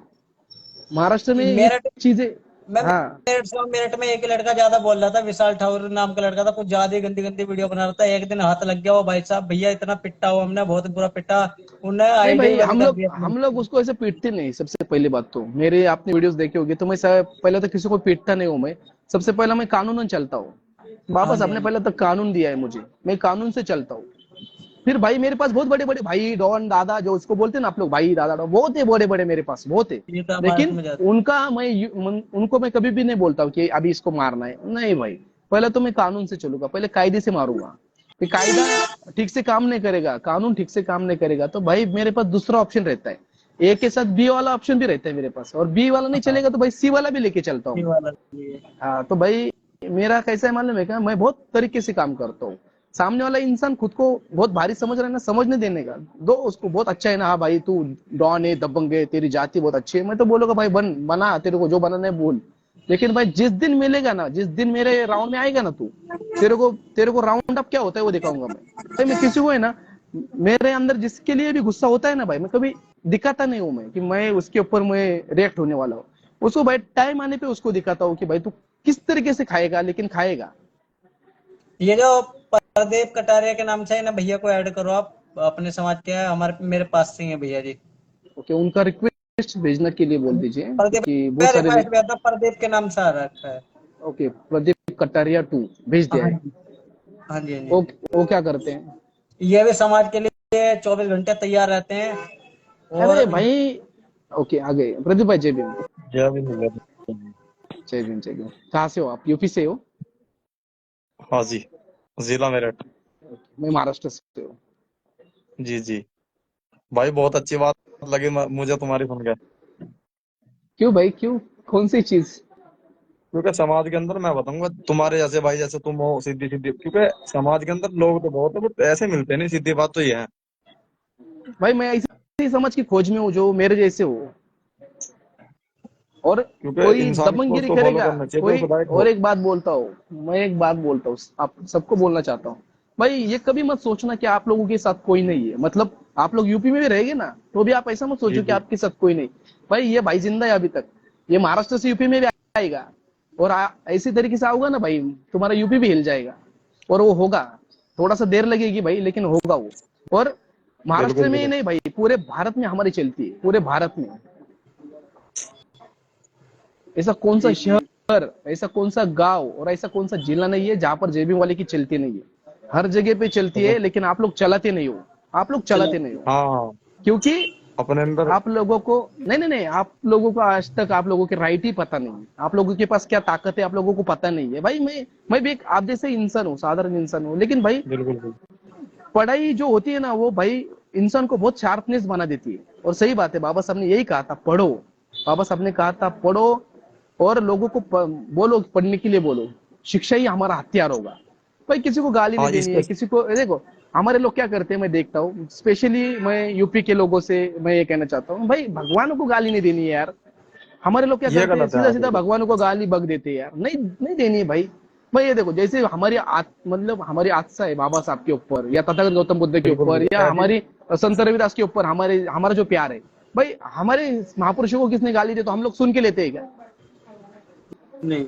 महाराष्ट्र में ये मेरठ चीजें मैं हाँ 1.5 मिनट में एक ही लड़का ज्यादा बोल रहा था, विशाल ठाकुर नाम का लड़का था, कुछ ज्यादा ही गंदी गंदी वीडियो बना रहा था। एक दिन हाथ लग गया वो भाई साहब, भैया इतना पिटा हुआ हमने, बहुत बुरा पिटा। उन्हें नहीं आईडी भाई, बंद कर दी अपनी। हम लोग उसको ऐसे पीटते नहीं। सबसे पहली बात तो मेरे, आपने वीडियोस देखे होंगे तो मैं पहले तो किसी को पीटता नहीं हूँ। मैं सबसे पहला मैं कानूनन चलता हूँ। बाबा हाँ जी साहब हाँ ने जी। पहले तक कानून दिया है मुझे, मैं कानून से चलता हूँ। फिर भाई मेरे पास बहुत बड़े बड़े भाई डॉन दादा, जो उसको बोलते हैं ना आप लोग, भाई दादा डॉन, बहुत है बड़े बड़े मेरे पास, बहुत है। ये तो भारत लेकिन में जाता उनको मैं कभी भी नहीं बोलता हूँ कि अभी इसको मारना है, नहीं भाई। पहले तो मैं कानून से चलूंगा, पहले कायदे से मारूंगा। कि कायदा ठीक से काम नहीं करेगा, कानून ठीक से काम नहीं करेगा, तो भाई मेरे पास दूसरा ऑप्शन रहता है। ए के साथ बी वाला ऑप्शन भी रहता है मेरे पास, और बी वाला नहीं हाँ, चलेगा तो भाई सी वाला भी लेके चलता हूँ ये मैं। वाला ये। हाँ तो भाई मेरा कैसा है मालूम है क्या, मैं बहुत तरीके से काम करता हूँ। सामने वाला इंसान खुद को बहुत भारी समझ रहा है ना, समझने देने का दो उसको। बहुत अच्छा है ना, हाँ भाई तू डॉन है, दबंग है, तेरी जाति बहुत अच्छी है, मैं तो बोलूंगा भाई बना, तेरे को जो बनाना है बोल। लेकिन भाई जिस दिन मिलेगा ना, जिस दिन मेरे राउंड में आएगा ना तू, तेरे को राउंड अप क्या होता है वो दिखाऊंगा मैं। भाई मैं किसी को है ना, मेरे अंदर जिसके लिए भी गुस्सा होता है ना भाई, मैं कभी दिखाता नहीं हूं मैं कि मैं उसके ऊपर मैं रिएक्ट होने वाला हूँ। उसको भाई टाइम आने पे उसको दिखाता हूँ कि भाई तू किस तरीके से खाएगा, लेकिन खाएगा। ये जो प्रदीप कटारिया के नाम से है ना, भैया को ऐड करो आप, अपने समाज के हैं, हमारे मेरे पास से ही है भैया जी। ओके, उनका रिक्वेस्ट भेजने के लिए बोल दीजिए, प्रदीप क्योंकि बहुत का सारे रिक्वेस्ट भेजा था, प्रदीप के नाम से आ रखा है। ओके, प्रदीप कटारिया 2 भेज दिया हाँ है। जी हाँ जी हाँ जी। वो क्या करते हैं? ये भी समाज के लिए 24 घंटे तैयार रहते हैं। अरे और भाई, ओके आ गए प्रदीप भाई, जय भीम। जय भी नहीं लगा। जय भीम जय भीम। कहाँ से हो आप? यूपी से हो? हाँ जी, जिला मेरठ। मैं महाराष्ट्र से हूँ। जी जी। भाई बहुत अच्छी बात लगी मुझे तुम्हारी सुन के। क्यों भाई, क्यों? कौन सी चीज? क्योंकि समाज के अंदर मैं बताऊंगा, तुम्हारे जैसे भाई जैसे तुम हो सीधी सीधी, क्योंकि समाज के अंदर लोग तो बहुत है बट ऐसे मिलते नहीं, सीधी बात तो ये है। भाई मैं ऐसी समझ की खोज में हूँ जो मेरे जैसे हो। और क्योंकि कोई इंसानी सोच दबंगगिरी को फॉलो करेगा, करना चाहिए जो कोई। खुदाई और हो। एक बात बोलता हूँ, मैं एक बात बोलता हूँ, आप सबको बोलना चाहता हूँ। भाई ये कभी मत सोचना कि आप लोगों के साथ कोई नहीं है, मतलब आप लोग यूपी में भी रहेंगे ना, तो भी आप ऐसा मत जी सोचो कि जी। आपके साथ कोई नहीं। भाई ये भाई जिंदा है अभी तक, ये महाराष्ट्र से यूपी में भी आएगा। और ऐसी तरीके से आऊंगा ना भाई, तुम्हारा यूपी भी हिल जाएगा। और वो होगा, थोड़ा सा देर लगेगी भाई, लेकिन होगा वो। और महाराष्ट्र बिल्कुल में ही बिल्कुल। नहीं भाई, पूरे भारत में हमारी चलती है, पूरे भारत में। ऐसा कौन सा जी जी। शहर, ऐसा कौन सा गांव और ऐसा कौन सा जिला नहीं है जहां पर जेबी वाले की चलती नहीं है। हर जगह पे चलती है, लेकिन आप लोग चलाते नहीं हो। आप लोग चलो। चलाते नहीं हो, हाँ, क्योंकि अपने अंदर। आप लोगों को, नहीं नहीं नहीं, आप लोगों को आज तक आप लोगों के राइट ही पता नहीं है। आप लोगों के पास क्या ताकत है आप लोगों को पता नहीं है भाई। मैं भी एक आप जैसे इंसान हूँ, साधारण इंसान हूँ, लेकिन भाई बिल्कुल बिल्कुल। पढ़ाई जो होती है ना, वो भाई इंसान को बहुत शार्पनेस बना देती है। और सही बात है, बाबा साहब ने यही कहा था, पढ़ो। बाबा साहब ने कहा था पढ़ो, और लोगों को बोलो, पढ़ने के लिए बोलो। शिक्षा ही हमारा हथियार होगा। भाई किसी को गाली नहीं हाँ देनी इसके। है, किसी को देखो। हमारे लोग क्या करते हैं मैं देखता हूँ, स्पेशली मैं यूपी के लोगों से मैं ये कहना चाहता हूँ, भाई भगवान को गाली नहीं देनी है यार। हमारे लोग क्या ये करते हैं, गलत है, सीधा हाँ सीधा बिल्कुल। भगवान को गाली बक देते हैं यार, नहीं नहीं देनी है भाई। भाई ये देखो, जैसे हमारी मतलब हमारी आस्था है बाबा साहब के ऊपर, या तथागत गौतम बुद्ध के बिल्कुल ऊपर, बिल्कुल या ऐसी। हमारी संत रविदास के ऊपर, हमारा जो प्यार है। भाई हमारे महापुरुषों को किसने गाली दी तो हम लोग सुन के लेते हैं क्या? नहीं,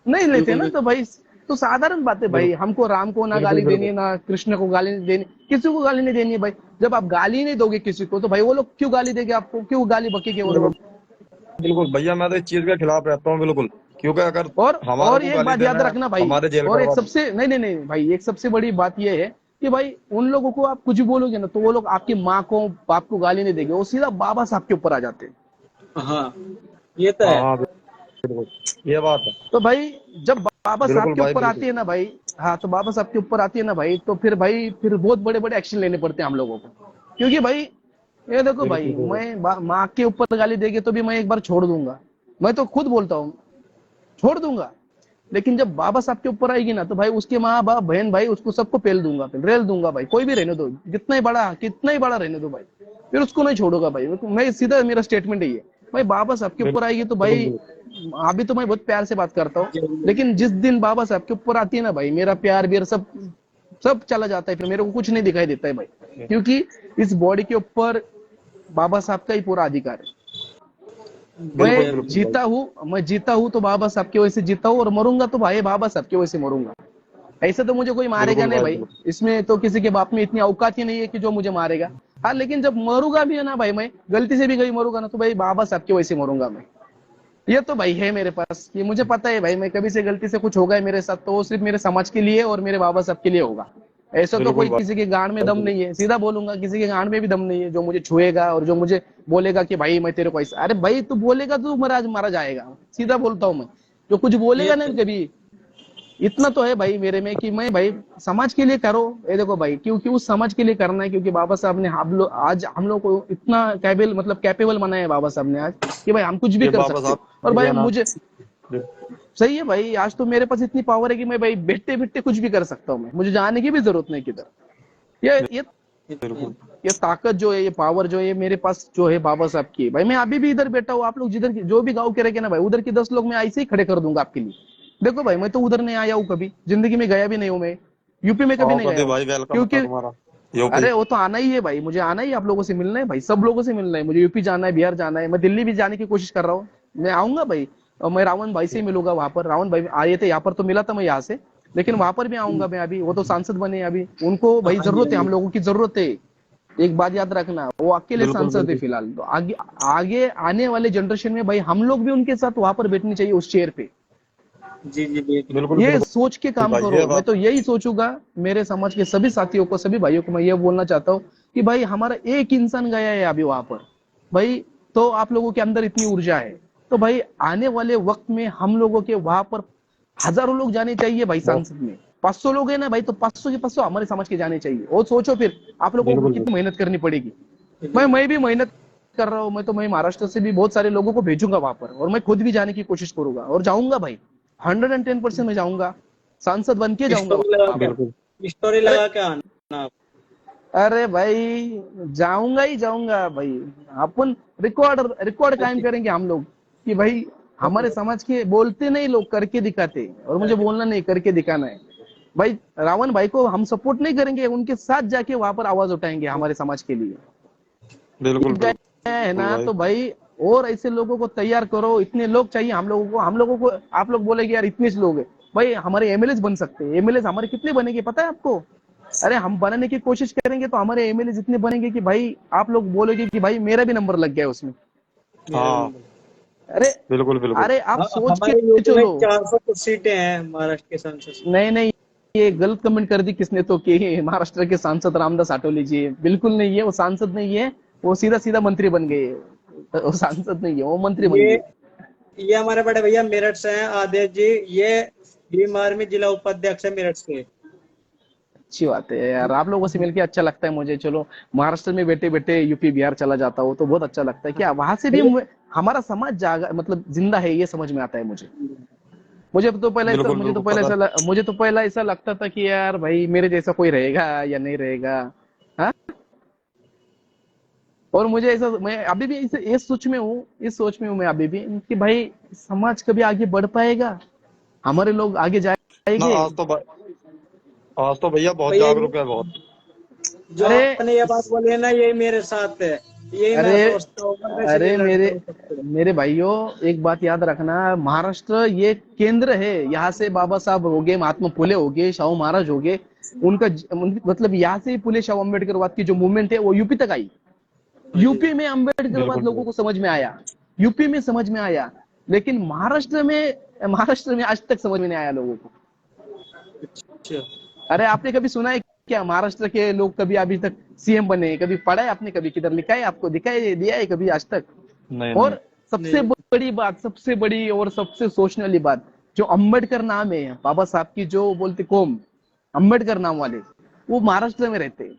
नहीं लेते बिल्कुल ना, भी। तो भाई तो साधारण बात है भाई, बिल्कुल हमको राम को ना बिल्कुल गाली देनी बिल्कुल। है, ना कृष्ण को गाली नहीं देनी, किसी को गाली नहीं देनी है भाई। जब आप गाली नहीं दोगे किसी को, तो भाई वो लोग क्यों गाली देंगे आपको, क्यों गाली बकेंगे वो लोग? बिल्कुल बिल्कुल भैया, मैं तो इस चीज के खिलाफ रहता हूँ बिल्कुल। क्योंकि अगर हमारे और को एक गाली बात देना याद है, रखना भाई, हमारे जेल और एक करवा दो। सबसे, नहीं नहीं नहीं भाई, एक सबसे बड़ी बात यह है कि भाई उन लोगों को आप कुछ भी बोलोगे ना, तो वो लोग आपकी माँ को बाप को गाली नहीं देंगे, वो सीधा बाबा साहब के ऊपर आ जाते हैं। हाँ, ये तो हाँ है। हाँ बिल्कुल, ये बात है। तो भाई जब बाबा साहब बिल्कुल के भाई ऊपर बिल्कुल। आती है ना भाई, हाँ तो बाबा साहब के ऊपर आती है ना भाई, तो फिर भाई फिर बहुत बड़े बड़े एक्शन लेने पड़ते हैं हम लोगों को। क्योंकि भाई ये देखो बिल्कुल भाई, बिल्कुल। मैं माँ के ऊपर गाली देगी तो भी मैं एक बार छोड़ दूंगा, मैं तो खुद बोलता हूँ छोड़ दूंगा। लेकिन जब बाबा साहब के ऊपर आएगी ना, तो भाई उसके माँ बाप बहन भाई उसको सबको पेल दूंगा, फिर रेल दूंगा भाई, कोई भी रहने दो, कितना ही बड़ा रहने दो भाई, फिर उसको नहीं छोड़ूंगा भाई। मैं सीधा, मेरा स्टेटमेंट यही है। भाई बाबा साहब के ऊपर आएगी तो बिल्कुल भाई, बिल्कुल। अभी तो मैं बहुत प्यार से बात करता हूँ, जरूर। लेकिन जिस दिन बाबा साहब के ऊपर आती है ना भाई, मेरा प्यार भी सब सब चला जाता है, फिर मेरे को कुछ नहीं दिखाई देता है भाई, क्योंकि इस बॉडी के ऊपर बाबा साहब का ही पूरा अधिकार है। बिल्कुल बिल्कुल भाई। मैं जीता हूँ तो बाबा साहब की वजह से जीता हूँ, और मरूंगा तो भाई बाबा साहब की वजह से मरूंगा। ऐसे तो मुझे कोई मारेगा बिल्कुल नहीं भाई भाई, बिल्कुल। इसमें तो किसी के बाप में इतनी औकात ही नहीं है कि जो मुझे मारेगा। हाँ लेकिन जब मरूंगा भी है ना भाई, मैं गलती से भी कहीं मरूंगा ना, तो भाई बाबा साहब की वजह से मरूंगा मैं। ये तो भाई है मेरे पास, ये मुझे पता है भाई, मैं कभी से गलती से कुछ होगा है मेरे साथ तो वो सिर्फ मेरे समाज के लिए और मेरे बाबा साहब के लिए होगा। ऐसा तो बिल्कुल कोई भाई किसी के गांड में दम बिल्कुल। नहीं है, सीधा बोलूंगा, किसी के गांड में भी दम नहीं है जो मुझे छुएगा और जो मुझे बोलेगा कि भाई मैं तेरे को ऐसा, अरे भाई तू बोलेगा तो मारा मारा जाएगा, सीधा बोलता हूँ मैं। जो कुछ ये बोलेगा ना तो कभी, इतना तो है भाई मेरे में कि मैं भाई समाज के लिए करो। ये देखो भाई, क्योंकि उस समाज के लिए करना है, क्योंकि बाबा साहब ने हम लोग आज हम लोग को इतना कैपेबल मतलब कैपेबल बनाया है बाबा साहब ने आज, कि भाई हम कुछ भी ये कर बाबा सकते हैं। साहब और की भाई देन है। मुझे सही है भाई, आज तो मेरे पास इतनी पावर है कि मैं भाई बैठते बैठते कुछ भी कर सकता हूँ, मैं मुझे जाने की भी जरूरत नहीं किधर। ये बिल्कुल ये ताकत जो है, ये पावर जो है, ये मेरे पास जो है बाबा साहब की है भाई। मैं अभी भी इधर बैठा हूँ, आप लोग जिधर जो भी गाँव के रहे ना भाई, उधर के 10 लोग मैं ऐसे ही खड़े कर दूंगा आपके लिए। देखो भाई मैं तो उधर नहीं आया हूँ कभी, जिंदगी में गया भी नहीं हूँ मैं, यूपी में कभी आओ नहीं गया कभी हूँ। भाई, वेलकम है क्योंकि तुम्हारा यूपी। अरे वो तो आना ही है भाई, मुझे आना ही है, आप लोगों से मिलना है भाई, सब लोगों से मिलना है मुझे, यूपी जाना है, बिहार जाना है, मैं दिल्ली भी जाने की कोशिश कर रहा हूँ। मैं आऊंगा भाई, और मैं रावण भाई से ही मिलूंगा वहां पर। रावण भाई आए थे यहाँ पर तो मिला था मैं यहाँ से, लेकिन वहां पर भी आऊंगा मैं अभी, वो तो सांसद बने हैं अभी, उनको भाई हाँ जी, जरूरत हाँ है, हम जी। लोगों की जरूरत है। एक बात याद रखना, वो अकेले बिल्कुल सांसद है बिल्कुल फिलहाल, तो आगे आगे आने वाले जनरेशन में भाई हम लोग भी उनके साथ वहां पर बैठनी चाहिए उस चेयर पे। जी जी बिल्कुल। बिल्कुल ये बिल्कुल सोच के काम भाई, ये करो, मैं बात तो यही सोचूंगा। मेरे समाज के सभी साथियों को, सभी भाइयों को मैं ये बोलना चाहता हूँ कि भाई हमारा एक इंसान गया है अभी वहां पर भाई, तो आप लोगों के अंदर इतनी ऊर्जा है, तो भाई आने वाले वक्त में हम लोगों के वहां पर हजारों लोग जाने चाहिए भाई बहुत। सांसद में। 500 लोग है ना भाई, तो 500 के 500 हमारे समाज के जाने चाहिए। और सोचो फिर आप लोगों को बिल्कुल कितनी मेहनत करनी पड़ेगी। जी मैं भी मेहनत कर रहा हूँ, मैं महाराष्ट्र से भी बहुत सारे लोगों को भेजूंगा वहां पर, और मैं खुद भी जाने की कोशिश करूंगा और जाऊंगा भाई, 110% मैं जाऊंगा, सांसद बन के जाऊंगा स्टोरी लगा वहां के, पर। बिल्कुल स्टोरी अरे लगा के आना आप। अरे भाई जाऊंगा ही जाऊंगा भाई। अपन रिकॉर्ड कायम करेंगे हम लोग कि भाई हमारे समाज के बोलते नहीं लोग, करके दिखाते, और मुझे बोलना नहीं, करके दिखाना है भाई। रावण भाई को हम सपोर्ट नहीं करेंगे, उनके साथ जाके वहां पर आवाज उठाएंगे हमारे समाज के लिए। बिल्कुल ठीक बिल्कुल है ना, भाई। तो भाई और ऐसे लोगों को तैयार करो, इतने लोग चाहिए हम लोगों को आप लोग बोलेगे यार इतने लोग है भाई, हमारे एमएलए बन सकते हैं। एमएलए हमारे कितने बनेंगे पता है आपको? अरे हम बनाने की कोशिश करेंगे तो हमारे एमएलए जितने बनेंगे कि भाई आप लोग बोलोगे कि भाई मेरा भी नंबर लग गया उसमें। मेरा भी हाँ नंबर। अरे बिल्कुल बिल्कुल अरे आप सोच हमारे के यूपी में चलो। 400 कुछ सीटें हैं महाराष्ट्र के संसद नहीं नहीं, ये गलत कमेंट कर दी किसने तो, कि महाराष्ट्र के सांसद रामदास आठवले जी, बिल्कुल नहीं है, वो सांसद नहीं है, वो सीधा सीधा मंत्री बन गए। वो सांसद नहीं है, वो मंत्री में। बन गए। ये हमारे बड़े भैया मेरठ से हैं, आदेश जी। ये भीम आर्मी जिला उपाध्यक्ष है मेरठ से। अच्छी बात है यार, आप लोगों से मिलके अच्छा लगता है मुझे। चलो महाराष्ट्र में बैठे बैठे यूपी बिहार चला जाता हूँ तो बहुत अच्छा लगता है, क्या वहां से भी हमारा समाज जागा मतलब जिंदा है, ये समझ में आता है मुझे। बिल्कुल बिल्कुल पता। मुझे तो पहला ऐसा लगता था कि यार भाई मेरे जैसा कोई रहेगा या नहीं रहेगा। हाँ, और मुझे ऐसा, मैं अभी भी इस सोच में हूँ, मैं अभी भी कि भाई समाज कभी आगे बढ़ पाएगा, हमारे लोग आगे ना जाएंगे। आज तो भैया बहुत भैया जागरूक है बहुत। जो अरे आपने ये बात बोली है ना, यही मेरे साथ है। यही मैं अरे सोचता हूँ, मैं इसलिए अरे लड़ता हूँ सबसे। मेरे भाइयों, एक बात याद रखना, महाराष्ट्र ये केंद्र है, यहाँ से बाबा साहब हो गए, महात्मा फुले हो गए, शाहू महाराज हो गए, मतलब यहाँ से ही फुले शाहू अम्बेडकरवाद की जो मूवमेंट है वो यूपी तक आई। हाँ जी। यूपी में अम्बेडकरवाद बिल्कुल लोगों को समझ में आया, यूपी में समझ में आया, लेकिन महाराष्ट्र में आज तक समझ में नहीं आया लोगों को। अच्छा। अरे आपने कभी सुना है क्या महाराष्ट्र के लोग कभी अभी तक सीएम बने? कभी पढ़ा है आपने? कभी किधर लिखा है आपको, दिखाई दिया है कभी आज तक? नहीं नहीं। और सबसे नहीं। बड़ी बात, सबसे बड़ी और सबसे सोचने वाली बात, जो अम्बेडकर नाम है बाबा साहब की, जो बोलते कौम अम्बेडकर नाम वाले, वो महाराष्ट्र में रहते हैं।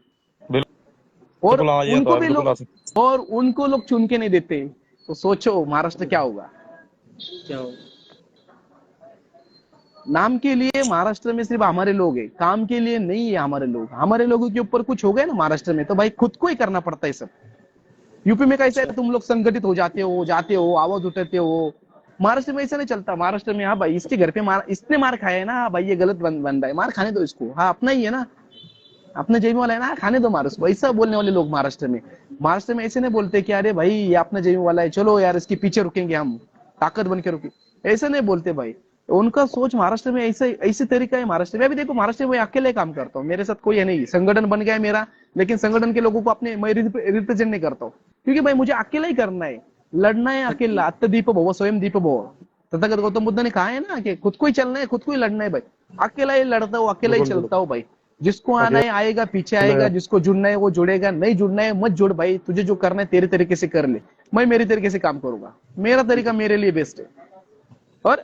और बिल्कुल हाँ, ये तो उनको है भी बिल्कुल लोग और उनको लोग चुन के नहीं देते, तो सोचो महाराष्ट्र क्या होगा। क्या हो? नाम के लिए महाराष्ट्र में सिर्फ हमारे लोग हैं, काम के लिए नहीं है हमारे लोग। हमारे लोगों के ऊपर कुछ हो गया ना महाराष्ट्र में, तो भाई खुद को ही करना पड़ता है सब। यूपी में कैसा अच्छा। है, तुम लोग संगठित हो जाते हो, आवाज उठाते हो। महाराष्ट्र में ऐसा नहीं चलता। महाराष्ट्र में हाँ भाई इसके घर पे इसने मार खाया है ना, हाँ भाई ये गलत बन रहा है, मार खाने दो इसको, हाँ अपना ही है ना, अपना जेबी वाला है ना, खाने दो मार उसको, ऐसा बोलने वाले लोग महाराष्ट्र में। महाराष्ट्र में ऐसे नहीं बोलते कि अरे भाई ये अपना जमीन वाला है, चलो यार इसके पीछे रुकेंगे, हम ताकत बन के रुके, ऐसे नहीं बोलते भाई। उनका सोच महाराष्ट्र में ऐसे ऐसे तरीका है। महाराष्ट्र में अभी देखो, महाराष्ट्र में मैं अकेले काम करता हूँ, मेरे साथ कोई है नहीं, संगठन बन गया है मेरा, लेकिन संगठन के लोगों को अपने मैं रिप्रेजेंट नहीं करता हूँ, क्योंकि भाई मुझे अकेला ही करना है, लड़ना है अकेला। अत्तदीप भव स्वयं दीप भव, तथागत गौतम बुद्ध ने कहा है ना कि खुद को ही चलना है, खुद को ही लड़ना है भाई। अकेला ही लड़ता हूँ, अकेला ही बिल्कुल चलता हूँ भाई। जिसको आना है आएगा, पीछे आएगा, जिसको जुड़ना है वो जुड़ेगा, नहीं जुड़ना है मत जुड़ भाई, तुझे जो करना है तेरे तरीके से कर ले, मैं मेरे तरीके से काम करूंगा, मेरा तरीका मेरे लिए बेस्ट है। और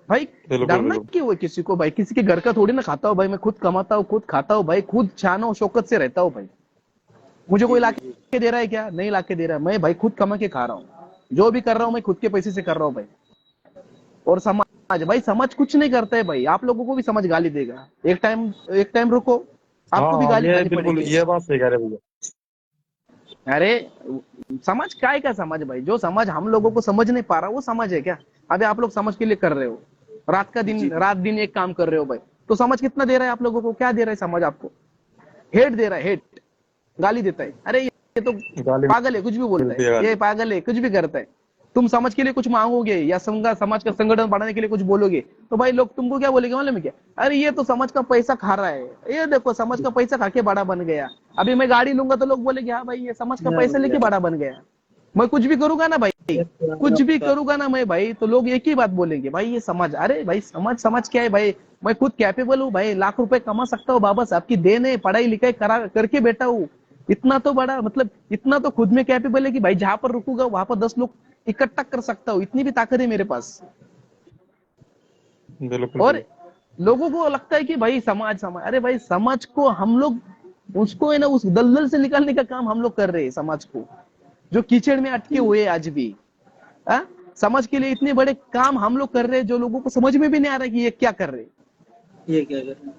भाई बिल्कुल डरना बिल्कुल। क्यों है किसी को भाई, किसी के घर का थोड़ी ना खाता हूँ भाई, मैं खुद कमाता हूँ, खुद खाता हूँ भाई, खुद शान और शौकत से रहता हूँ भाई। मुझे कोई लाके दे रहा है क्या? नहीं लाके दे रहा है, मैं भाई खुद कमा के खा रहा हूँ, जो भी कर रहा हूँ मैं खुद के पैसे से कर रहा हूँ भाई। और समाज भाई, समाज कुछ नहीं करता है भाई, आप लोगों को भी समझ गाली देगा, एक टाइम रुको, आपको भी हाँ गाली ये खानी बिल्कुल, पड़ेगी। ये बात सही कह रहे भैया। अरे समाज काय का समाज भाई, जो समाज हम लोगों को समझ नहीं पा रहा वो समाज है क्या? अभी आप लोग समाज के लिए कर रहे हो, रात दिन एक काम कर रहे हो भाई, तो समाज कितना दे रहा है आप लोगों को? क्या दे रहा है समाज आपको? हेट दे रहा है, हेट, गाली देता है, अरे ये तो गाली पागल है, कुछ भी बोलता मिलती है, है, गाली। ये पागल है, कुछ भी करता है। तुम समाज के लिए कुछ मांगोगे या समाज का संगठन बढ़ाने के लिए कुछ बोलोगे, तो भाई लोग तुमको क्या बोलेंगे मालूम है क्या? अरे ये तो समाज का पैसा खा रहा है, ये देखो समाज का पैसा खा के बड़ा बन गया। अभी मैं गाड़ी लूंगा तो लोग बोलेंगे हाँ भाई ये समाज का पैसा लेके बड़ा बन गया। मैं कुछ भी करूंगा ना भाई, कुछ भी करूंगा ना मैं भाई, तो लोग एक ही बात बोलेंगे, भाई ये समाज। अरे भाई समाज क्या है भाई? मैं खुद कैपेबल हूँ भाई, लाख रुपए कमा सकता हूँ, बाबा साहब की देन है, पढ़ाई लिखाई करके बैठा हूँ। इतना तो बड़ा मतलब, इतना तो खुद में कैपेबल है कि भाई जहां पर रुकूंगा वहां पर 10 लोग इकट्ठा कर सकता हूँ, इतनी भी ताकत है मेरे पास। बिल्कुल और बिल्कुल। लोगों को लगता है कि भाई समाज, अरे भाई समाज को हम लोग, उसको है ना उस दलदल से निकालने का काम हम लोग कर रहे हैं। समाज को जो कीचड़ में अटके हुए आज भी, आ? समाज के लिए इतने बड़े काम हम लोग कर रहे हैं जो लोगों को समझ में भी नहीं आ रहा कि ये क्या कर रहे हैं। ये क्या कर रहे हैं?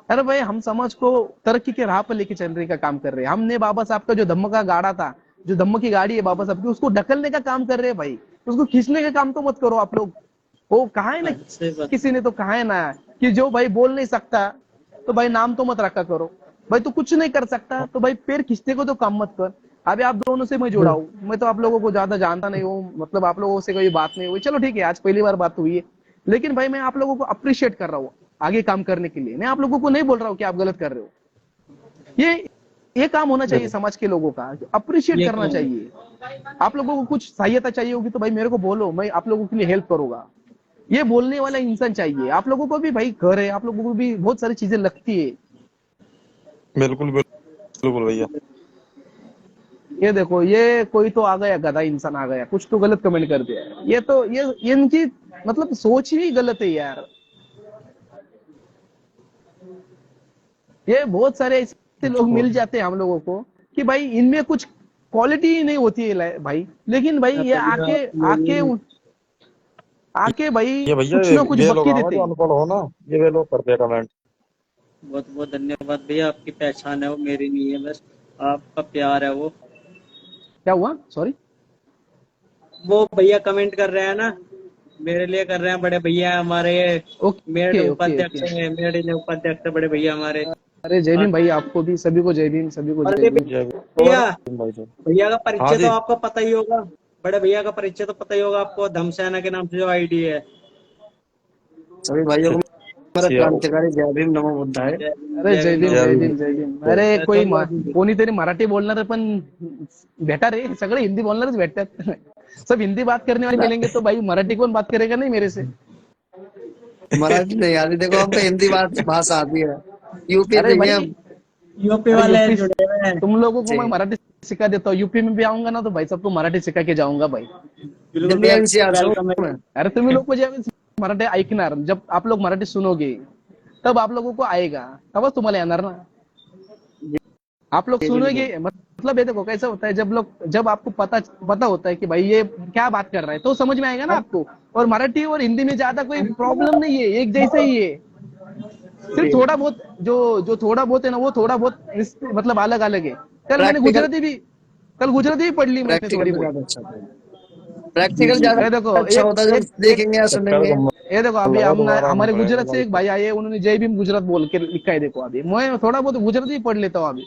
अरे भाई हम समाज को तरक्की के राह पर लेके चलने का काम कर रहे हैं। हमने बाबा साहब का जो धम्म का गाड़ा था, जो धम्म की गाड़ी है बाबा साहब की, उसको ढकलने का काम कर रहे हैं भाई, उसको खींचने का काम तो मत करो आप लोग। वो कहा है ना, सही बात। किसी ने तो कहा है ना कि जो भाई बोल नहीं सकता तो भाई नाम तो मत रखा करो। भाई तू कुछ नहीं कर सकता तो भाई पैर खींचने को तो काम मत कर। अभी आप दोनों से मैं जुड़ा हूँ, मैं तो आप लोगों को ज्यादा जानता नहीं हूँ, मतलब आप लोगों से कोई बात नहीं हुई, चलो ठीक है आज पहली बार बात हुई है, लेकिन भाई मैं आप लोगों को अप्रिशिएट कर रहा हूँ आगे काम करने के लिए। मैं आप लोगों को नहीं बोल रहा हूँ कि आप गलत कर रहे हो। ये काम होना चाहिए समाज के लोगों का, अप्रिशिएट ये करना काम चाहिए। आप लोगों को कुछ सहायता चाहिए होगी तो भाई मेरे को बोलो, मैं आप लोगों के लिए हेल्प करूंगा। ये बोलने वाला इंसान चाहिए। आप लोगों को भी भाई घर है, आप लोगों को भी बहुत सारी चीजें लगती है। बिल्कुल बिल्कुल भैया। ये देखो, ये कोई तो आ गया, गधा इंसान आ गया, कुछ तो गलत कमेंट कर दिया है। ये तो ये इनकी मतलब सोच ही गलत है यार। ये बहुत सारे ऐसे लोग मिल जाते हैं हम लोगों को कि भाई इनमें कुछ क्वालिटी ही नहीं होती है भाई, लेकिन भाई ये आके आके आके भाई ये भैया कुछ ना कुछ ये लोग बक्की आओ देते जो हैं। अनपढ़ हो ना, ये लोग करते हैं कमेंट। बहुत बहुत धन्यवाद भैया, आपकी पहचान है वो, मेरी नहीं है, बस आपका प्यार है वो। क्या हुआ? सॉरी। वो भैया कमेंट कर रहे हैं ना, मेरे लिए कर रहे हैं, बड़े भैया हैं हमारे। मेड ओके ओके उपाध्यक्ष ओके। है, मेड ने उपाध्यक्ष है, बड़े भैया हमारे। अरे जय और भीम भाई, आपको भी सभी को जय भीम, सभी को और जय भी भीम। जय भैया, भाई साहब। भैया का हाँ परिचय जी। तो आपको पता ही होगा, बड़े भैया का परिचय तो पता ही होगा आपको, धमसेना के नाम से जो आईडी है। सभी भाइयों को मेरा अच्छी है। क्रांतिकारी जय भीम नमो बुद्धाय। जय भीम, अरे जय जय भीम, भीम जय जय भीम। भीम जय भीम। अरे कोई कोणी तरी मराठी बोलणार पण भेटा रे, सगळे हिंदी बोलणारच भेटतात। सब हिंदी बात करने वाले मिलेंगे तो भाई मराठी कौन बात करेगा नहीं मेरे से? मराठी नहीं आती, देखो हमको हिंदी भाषा आती है, यूपी अरे से ही भाई, हम। यूपी अरे वाले यूपी, जुड़े हुए हैं। तुम लोगों को जी मैं मराठी सिखा देता हूँ। यूपी में भी आऊंगा ना तो भाई सबको मराठी सिखा के जाऊंगा भाई। बिल्कुल दिल्ली भैया, एनसीआर से वेलकम है। हूँ मैं। अरे तुम्ही लोग ज्यावेळेस मराठी ऐकणार, जब आप लोग मराठी सुनोगे तब आप लोगों को आएगा, तबच तुम्हाला येणार ना। आप लोग जी सुनोगे, बिल्कुल। मतलब ये देखो कैसा होता है, जब आपको पता होता है कि भाई ये क्या बात कर रहा है तो समझ में आएगा ना आपको। और मराठी और हिंदी में ज्यादा कोई प्रॉब्लम नहीं है, एक जैसे ही है। सिर्फ जी थोड़ा बहुत जो थोड़ा बहुत है ना, वो थोड़ा बहुत मतलब अलग अलग है। प्रैक्टिकल, कल गुजराती भी पढ़ ली मैंने प्रैक्टिकल थोड़ी में बहुत। ज्यादा अच्छा होता है, जी प्रैक्टिकल जी ज्यादा ये देखो अच्छा होता है जब एक देखेंगे या चक्कर सुनेंगे। ये देखो अभी लगा हम दोबारा आना हमारे पड़ेगा गुजरात से भाई एक साहब। भाई आए, उन्होंने जय भीम गुजरात बोल के लिखा है। देखो अभी मैं थोड़ा बहुत गुजराती पढ़ लेता हूँ अभी।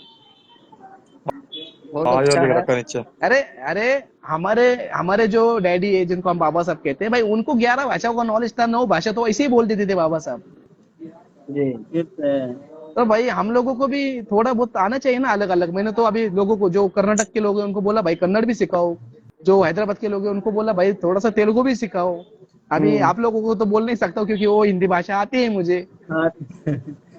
बहुत हाँ यो अच्छा लिख है। रखा नीचे। अरे अरे, हमारे हमारे जो डैडी है जिनको हम बाबा साहब कहते हैं भाई, उनको 11 भाषाओं का नॉलेज था, 9 भाषा तो ऐसे ही बोल देते थे बाबा साहब। जी। ये तो है। तो भाई हम लोगों को भी थोड़ा बहुत आना चाहिए ना, अलग अलग। मैंने तो अभी लोगों को, जो कर्नाटक के लोग हैं उनको बोला भाई कन्नड़ भी सिखाओ, जो हैदराबाद के लोग हैं उनको बोला भाई थोड़ा सा तेलुगु भी सिखाओ। अभी हम्म। आप लोगों को तो बोल नहीं सकता हूँ क्योंकि वो हिंदी भाषा आती है मुझे। हाँ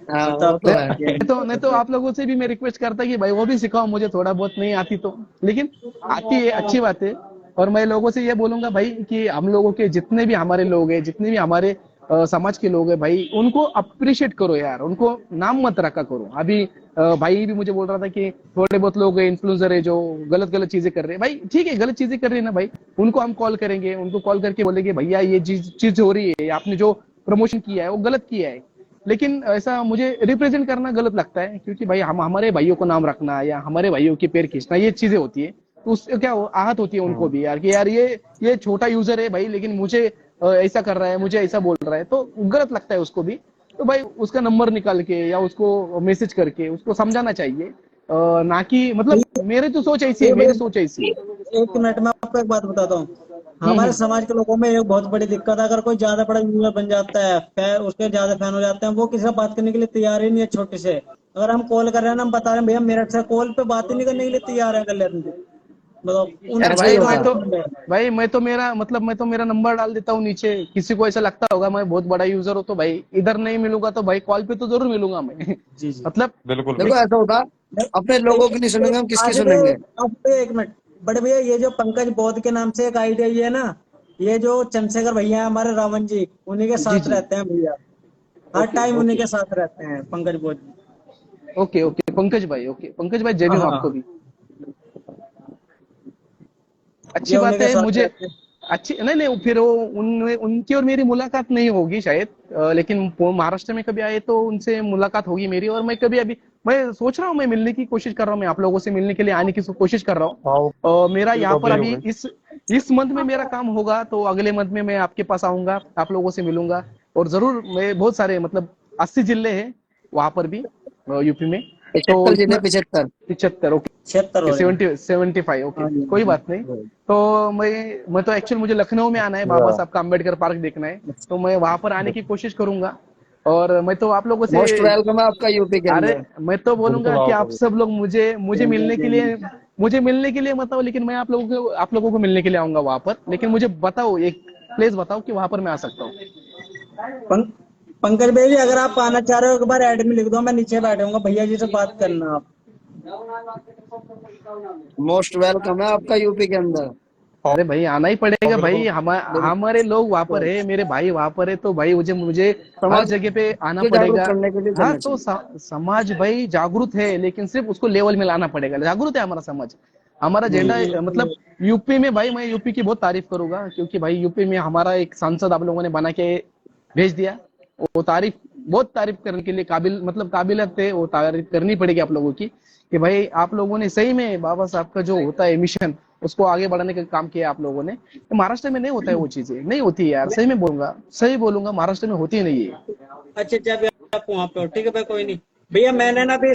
हाँ वो तो वो आपको तो है। आती है। नहीं तो आप लोगों से भी मैं रिक्वेस्ट करता कि भाई वो भी सिखाओ मुझे, थोड़ा बहुत नहीं आती तो, लेकिन आती है, अच्छी बात है। और मैं लोगों से ये बोलूंगा भाई कि हम लोगों के जितने भी हमारे लोग हैं, जितने भी हमारे समाज के लोग हैं भाई, उनको अप्रिशिएट करो यार, उनको नाम मत रखा करो। अभी भाई भी मुझे बोल रहा था कि थोड़े बहुत लोग इन्फ्लुएंसर है जो गलत गलत चीजें कर रहे हैं। भाई ठीक है, गलत चीजें कर रहे हैं ना भाई, उनको हम कॉल करेंगे, उनको कॉल करके बोलेंगे भैया ये चीज हो रही है, आपने जो प्रमोशन किया है वो गलत किया है। लेकिन ऐसा मुझे रिप्रेजेंट करना गलत लगता है, क्योंकि भाई हम हमारे भाइयों को नाम रखना या हमारे भाइयों के पैर खींचना, ये चीजें होती है। तो उससे क्या आहत होती है उनको भी यार, कि यार ये छोटा यूजर है भाई, लेकिन मुझे ऐसा कर रहा है, मुझे ऐसा बोल रहा है, तो गलत लगता है उसको भी। तो भाई उसका नंबर निकाल के या उसको मैसेज करके उसको समझाना चाहिए। ना कि मतलब, मेरी तो सोच ऐसी है, ये मेरी भाई सोच ऐसी है। एक मिनट में आपको एक बात बताता हूँ। हमारे हम्म। समाज के लोगों में एक बहुत बड़ी दिक्कत है, अगर कोई ज्यादा बड़ा यूजर बन जाता है, उसके ज्यादा फैन हो जाते हैं, वो किसी से बात करने के लिए तैयार ही नहीं है छोटे से। अगर हम कॉल कर रहे हैं ना, हम बता रहे हैं भैया मेरठ से, कॉल पे बात ही नहीं करने के लिए तैयार है, कर लेते हैं। मतलब यार ऐसा ही उनसे भाई बात होता मैं है। तो कर ले। भाई मैं तो मेरा नंबर डाल देता हूँ नीचे। किसी को ऐसा लगता होगा मैं बहुत बड़ा यूजर हूँ तो भाई इधर नहीं मिलूंगा तो भाई कॉल पे तो जरूर मिलूंगा मैं। जी जी। मतलब बिल्कुल देखो बिल्कुल। ऐसा होता है, अपने लोगों की नहीं सुनेंगे, हम किसकी आगे सुनेंगे? अब भैया एक मिनट, बड़े भैया ये जो पंकज बौद्ध के नाम से एक आईडिया ये है ना, ये जो चंद्रशेखर भैया हैं हमारे, रावण जी, उन्हीं के जी साथ जी। रहते हैं भैया। हर ओके टाइम उन्हीं ओके के साथ रहते हैं पंकज बौद्ध जी। ओके ओके, पंकज भाई, ओके पंकज भाई, जय हाँ भीम आपको हाँ, भी। अच्छी ये उन्हीं बात के है साथ मुझे। रहते हैं। अच्छी नहीं नहीं, फिर वो उनकी और मेरी मुलाकात नहीं होगी शायद, लेकिन वो महाराष्ट्र में कभी आए तो उनसे मुलाकात होगी मेरी। और मैं कभी अभी मैं सोच रहा हूँ, मैं मिलने की कोशिश कर रहा हूँ, मैं आप लोगों से मिलने के लिए आने की कोशिश कर रहा आओ हूँ। मेरा यहाँ हो पर गई हो अभी गई। इस मंथ में मेरा काम होगा, तो अगले मंथ में मैं आपके पास आऊंगा, आप लोगों से मिलूंगा। और जरूर, मैं बहुत सारे मतलब 80 जिले हैं वहां पर भी, यूपी में। तो 75 जिले, इतना 75। 75, ओके 76 हो रहे हैं। 75, ओके, हाँ जी कोई हाँ बात नहीं। तो मैं तो एक्चुअली मुझे लखनऊ में आना है, बाबा या साहब का अम्बेडकर पार्क देखना है। तो मैं वहां पर आने की कोशिश करूंगा। और मैं तो आप लोगों से, मोस्ट वेलकम है आपका यूपी के अरे अंदर। मैं तो बोलूंगा बिल्कुल कि आओ आप कभी। सब लोग मुझे मुझे मिलने के लिए मत आओ, लेकिन मैं आप लोगों को मिलने के लिए आऊंगा वहां पर। लेकिन मुझे बताओ, एक प्लेस बताओ कि वहां पर मैं आ सकता हूँ। पं, पंकज भाई जी, अगर आप आना चाह रहे हो एक बार ऐड में लिख दो, मैं नीचे बैठूंगा, भैया जी से बात करना आप। मोस्ट वेलकम है आपका यूपी के अंदर। आओ अरे भाई आना ही आओ, पड़ेगा भाई, बिल्कुल। हमारे लोग वहां पर है, मेरे भाई वहां पर है, तो भाई मुझे मुझे हर समाज जगह पे आना को जागरूक पड़ेगा। करने के लिए हाँ करना तो चाहिए। समाज भाई जागरूक है, लेकिन सिर्फ उसको लेवल में लाना पड़ेगा। जागरूक है हमारा समाज, हमारा जी झंडा जी मतलब यूपी में भाई, मैं यूपी की बहुत तारीफ करूंगा, क्योंकि भाई यूपी में हमारा एक सांसद आप लोगों ने बना के भेज दिया। वो बहुत तारीफ करने के लिए काबिल, मतलब काबिलियत है, वो तारीफ करनी पड़ेगी आप लोगों की, कि भाई आप लोगों ने सही में बाबा साहब का जो होता है मिशन, उसको आगे बढ़ाने का काम किया आप लोगों ने। महाराष्ट्र में नहीं होता है, वो चीजें नहीं होती है यार, सही बोलूंगा, महाराष्ट्र में होती नहीं है। अच्छा जब आप वहाँ पे हो, ठीक है भाई, कोई नहीं। भैया मैंने ना अभी